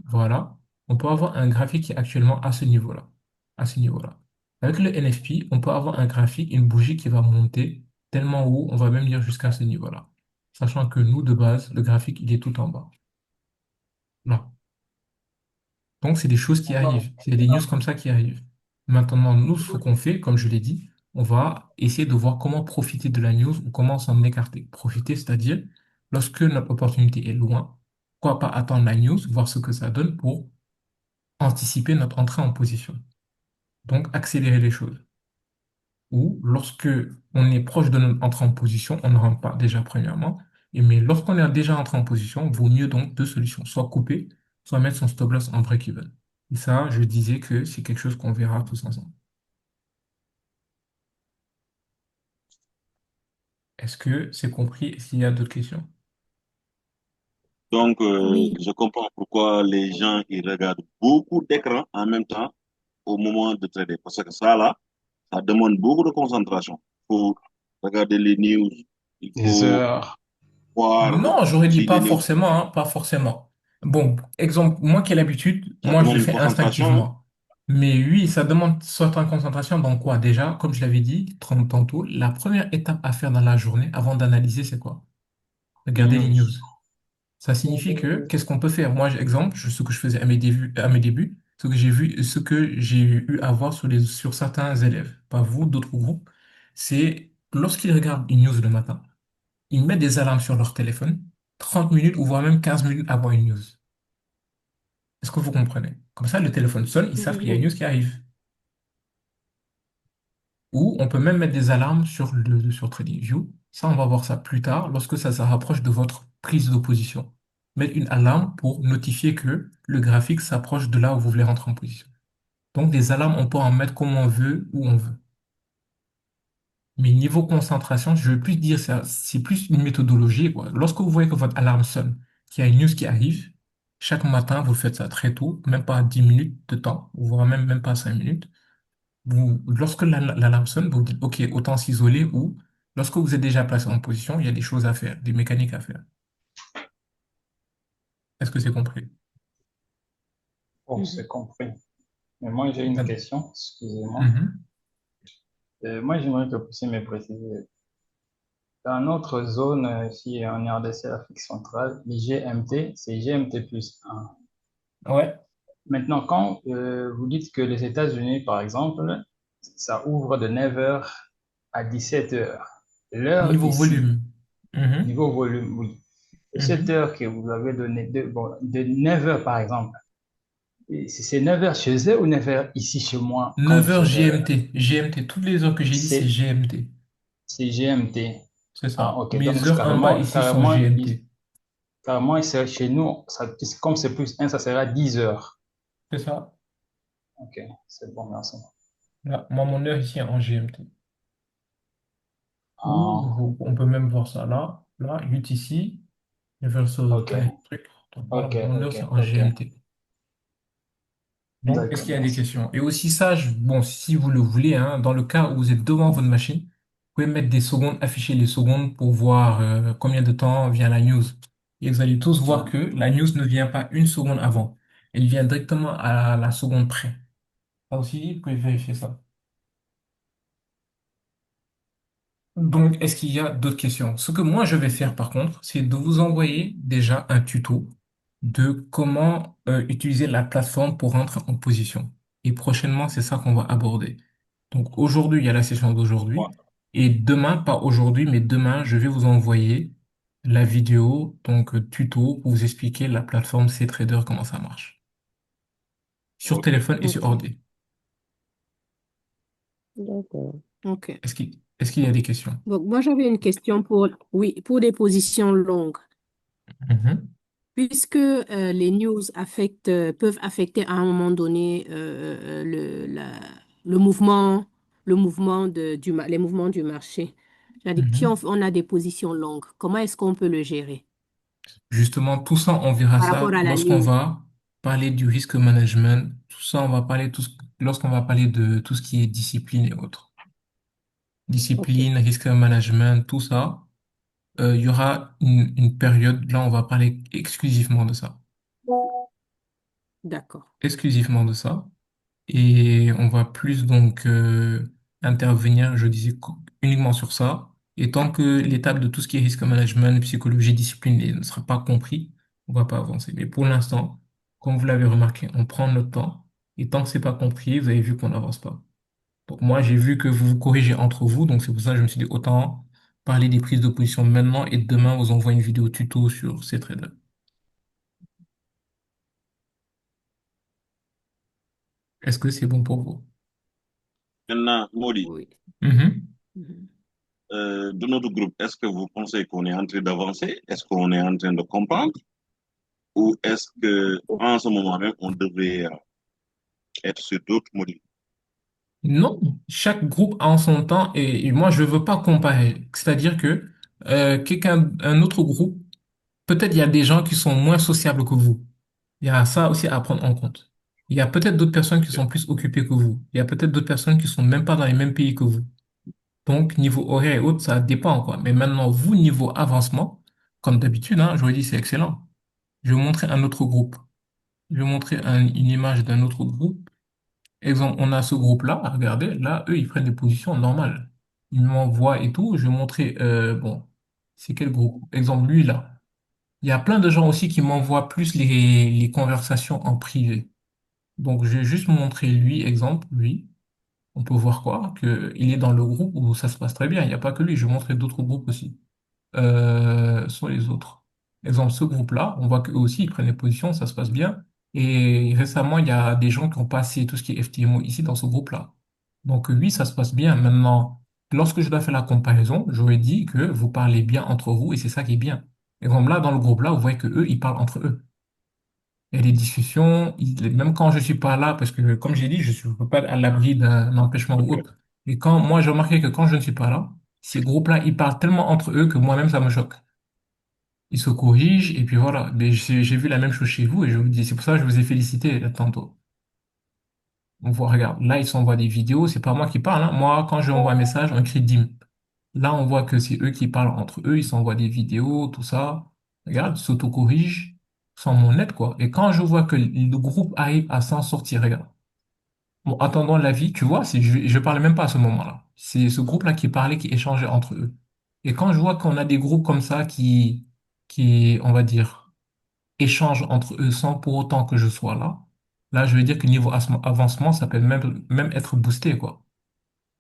voilà. On peut avoir un graphique qui est actuellement à ce niveau-là. À ce niveau-là. Avec le NFP, on peut avoir un graphique, une bougie qui va monter tellement haut, on va même dire jusqu'à ce niveau-là. Sachant que nous, de base, le graphique, il est tout en bas. Là. Donc, c'est des choses qui arrivent. C'est des news comme ça qui arrivent. Maintenant, nous, ce qu'on fait, comme je l'ai dit, on va essayer de voir comment profiter de la news ou comment s'en écarter. Profiter, c'est-à-dire, lorsque notre opportunité est loin, pourquoi pas attendre la news, voir ce que ça donne pour anticiper notre entrée en position. Donc, accélérer les choses. Ou lorsque on est proche de notre entrée en position, on ne rentre pas déjà premièrement. Mais lorsqu'on est déjà entré en position, vaut mieux donc deux solutions, soit couper, soit mettre son stop loss en break-even. Et ça, je disais que c'est quelque chose qu'on verra tous ensemble. Est-ce que c'est compris? Est-ce qu'il y a d'autres questions? Donc, Oui. je comprends pourquoi les gens ils regardent beaucoup d'écrans en même temps au moment de trader. Parce que ça, là, ça demande beaucoup de concentration. Il faut regarder les news, il Des faut heures. voir Non, j'aurais dit si les pas news, forcément, hein, pas forcément. Bon, exemple, moi qui ai l'habitude, ça moi je demande le une fais concentration, hein. instinctivement. Mais oui, ça demande certaine concentration dans quoi? Déjà, comme je l'avais dit tantôt, la première étape à faire dans la journée avant d'analyser, c'est quoi? Les Regarder les news. news. Ça signifie que, qu'est-ce qu'on peut faire? Moi, exemple, ce que je faisais à mes débuts, ce que j'ai eu à voir sur certains élèves, pas vous, d'autres groupes, c'est lorsqu'ils regardent une news le matin, ils mettent des alarmes sur leur téléphone, 30 minutes ou voire même 15 minutes avant une news. Est-ce que vous comprenez? Comme ça, le téléphone sonne, ils savent qu'il y a une Mhm. news qui arrive. Ou on peut même mettre des alarmes sur TradingView. Ça, on va voir ça plus tard, lorsque ça se rapproche de votre prise de position. Mettre une alarme pour notifier que le graphique s'approche de là où vous voulez rentrer en position. Donc, des alarmes, on peut en mettre comme on veut, où on veut. Mais niveau concentration, je veux plus dire ça, c'est plus une méthodologie, quoi. Lorsque vous voyez que votre alarme sonne, qu'il y a une news qui arrive, chaque matin, vous faites ça très tôt, même pas 10 minutes de temps, voire même pas 5 minutes. Lorsque l'alarme sonne, vous dites, OK, autant s'isoler ou lorsque vous êtes déjà placé en position, il y a des choses à faire, des mécaniques à faire. Est-ce que c'est compris? Oh, Mhm. c'est compris. Mais moi, j'ai une Ah, question, excusez-moi. mhm, Moi, j'aimerais te pousser mes préciser. Dans notre zone, ici en RDC, Afrique centrale, les GMT, c'est GMT plus 1. ouais. Maintenant, quand vous dites que les États-Unis, par exemple, ça ouvre de 9 heures à 17 heures. L'heure Niveau ici, volume. Mhm, niveau volume, oui. Et cette mhm. heure que vous avez donnée, bon, de 9 heures par exemple, c'est 9 heures chez eux ou 9 heures ici chez moi quand 9 je heures suis vers eux? GMT. GMT. Toutes les heures que j'ai dit, c'est C'est GMT. c'est GMT. C'est Ah, ça. ok. Donc, Mes heures en bas ici sont GMT. carrément, chez nous, comme c'est plus un, ça sera 10 heures. C'est ça. Ok, c'est bon, merci. Là, moi, mon heure ici est en GMT. Ou Ah, on peut même voir ça là. Là, UTC, Universal ok, Time Truc. Donc voilà, ok, mon heure ok, c'est en ok. GMT. Donc, est-ce D'accord, qu'il y a des merci. questions? Et aussi ça, bon, si vous le voulez, hein, dans le cas où vous êtes devant votre machine, vous pouvez mettre des secondes, afficher les secondes pour voir combien de temps vient la news. Et vous allez tous voir que la news ne vient pas une seconde avant. Elle vient directement à la seconde près. Ça aussi, vous pouvez vérifier ça. Donc, est-ce qu'il y a d'autres questions? Ce que moi, je vais faire, par contre, c'est de vous envoyer déjà un tuto de comment utiliser la plateforme pour rentrer en position. Et prochainement, c'est ça qu'on va aborder. Donc, aujourd'hui, il y a la session Ouais. d'aujourd'hui. Et demain, pas aujourd'hui, mais demain, je vais vous envoyer la vidéo, donc tuto, pour vous expliquer la plateforme CTrader, comment ça marche. Sur Ok. téléphone et sur Ok. ordi. D'accord. Ok. Est-ce qu'il y a des questions? Donc, moi, j'avais une question oui, pour des positions longues. Mhm, Puisque les news peuvent affecter à un moment donné les mouvements du marché. C'est-à-dire que si mhm. on a des positions longues, comment est-ce qu'on peut le gérer Justement, tout ça, on verra par rapport ça à la lorsqu'on news? va parler du risque management. Tout ça, on va parler lorsqu'on va parler de tout ce qui est discipline et autres. OK, Discipline, risque management, tout ça. Il y aura une période, là, on va parler exclusivement de ça. d'accord. Exclusivement de ça. Et on va plus donc intervenir, je disais, uniquement sur ça. Et tant que l'étape de tout ce qui est risque management, psychologie, discipline ne sera pas compris, on va pas avancer. Mais pour l'instant, comme vous l'avez remarqué, on prend notre temps. Et tant que c'est pas compris, vous avez vu qu'on n'avance pas. Donc moi, j'ai vu que vous vous corrigez entre vous, donc c'est pour ça que je me suis dit autant parler des prises de position maintenant et demain vous envoie une vidéo tuto sur ces trades. Est-ce que c'est bon pour vous? Maintenant, Maudit, Oui. Mhm. Mhm. de notre groupe, est-ce que vous pensez qu'on est en train d'avancer? Est-ce qu'on est en train de comprendre? Ou est-ce que en ce moment même, on devrait être sur d'autres modules? Non, chaque groupe a en son temps et moi je veux pas comparer. C'est-à-dire que un autre groupe, peut-être il y a des gens qui sont moins sociables que vous. Il y a ça aussi à prendre en compte. Il y a peut-être d'autres personnes qui sont plus occupées que vous. Il y a peut-être d'autres personnes qui sont même pas dans les mêmes pays que vous. Donc niveau horaire et autres, ça dépend quoi. Mais maintenant vous niveau avancement, comme d'habitude, hein, je vous dis c'est excellent. Je vais vous montrer un autre groupe. Je vais vous montrer une image d'un autre groupe. Exemple, on a ce groupe-là, regardez, là, eux, ils prennent des positions normales. Ils m'envoient et tout. Je vais montrer, bon, c'est quel groupe? Exemple, lui, là. Il y a plein de gens aussi qui m'envoient plus les conversations en privé. Donc, je vais juste montrer lui, exemple, lui. On peut voir quoi? Que il est dans le groupe où ça se passe très bien. Il n'y a pas que lui. Je vais montrer d'autres groupes aussi. Sont les autres. Exemple, ce groupe-là, on voit qu'eux aussi, ils prennent des positions, ça se passe bien. Et récemment, il y a des gens qui ont passé tout ce qui est FTMO ici dans ce groupe-là. Donc oui, ça se passe bien. Maintenant, lorsque je dois faire la comparaison, j'aurais dit que vous parlez bien entre vous et c'est ça qui est bien. Exemple, là, dans le groupe-là, vous voyez que eux, ils parlent entre eux. Il y a des discussions, même quand je suis pas là, parce que comme j'ai dit, je ne peux pas être à l'abri d'un empêchement ou autre. Et quand moi, j'ai remarqué que quand je ne suis pas là, ces groupes-là, ils parlent tellement entre eux que moi-même, ça me choque. Ils se corrigent et puis voilà. Mais j'ai vu la même chose chez vous et je vous dis, c'est pour ça que je vous ai félicité tantôt. On voit, regarde, là, ils s'envoient des vidéos, c'est pas moi qui parle, hein. Moi, quand je envoie un message, on écrit DIM. Là, on voit que c'est eux qui parlent entre eux, ils s'envoient des vidéos, tout ça. Regarde, ils s'auto-corrigent sans mon aide, quoi. Et quand je vois que le groupe arrive à s'en sortir, regarde. Bon, attendons l'avis, tu vois, je parlais même pas à ce moment-là. C'est ce groupe-là qui parlait, qui échangeait entre eux. Et quand je vois qu'on a des groupes comme ça on va dire, échangent entre eux sans pour autant que je sois là, là, je veux dire que niveau avancement, ça peut même être boosté, quoi.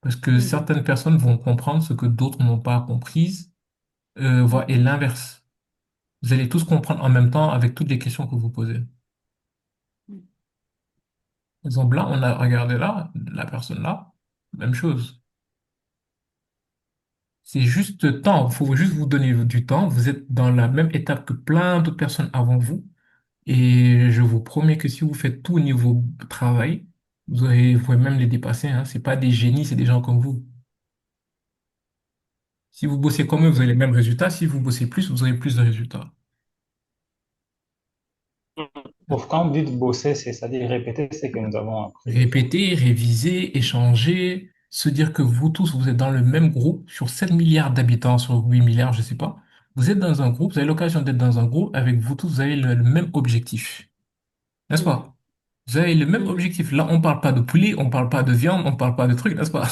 Parce que Mhm. certaines personnes vont comprendre ce que d'autres n'ont pas compris, et Mhm. l'inverse. Vous allez tous comprendre en même temps avec toutes les questions que vous posez. Par exemple, là, on a regardé là, la personne là, même chose. C'est juste temps, il faut juste vous donner du temps. Vous êtes dans la même étape que plein d'autres personnes avant vous. Et je vous promets que si vous faites tout au niveau travail, vous pouvez même les dépasser, hein. C'est pas des génies, c'est des gens comme vous. Si vous bossez comme eux, vous avez les mêmes résultats. Si vous bossez plus, vous aurez plus de résultats. Quand vous dites bosser, c'est-à-dire répéter ce que nous avons appris déjà. Répéter, réviser, échanger, se dire que vous tous, vous êtes dans le même groupe sur 7 milliards d'habitants, sur 8 milliards, je sais pas. Vous êtes dans un groupe, vous avez l'occasion d'être dans un groupe avec vous tous, vous avez le même objectif. N'est-ce Mhm. pas? Vous avez le même Mhm. objectif. Là, on parle pas de poulet, on parle pas de viande, on parle pas de trucs, n'est-ce pas?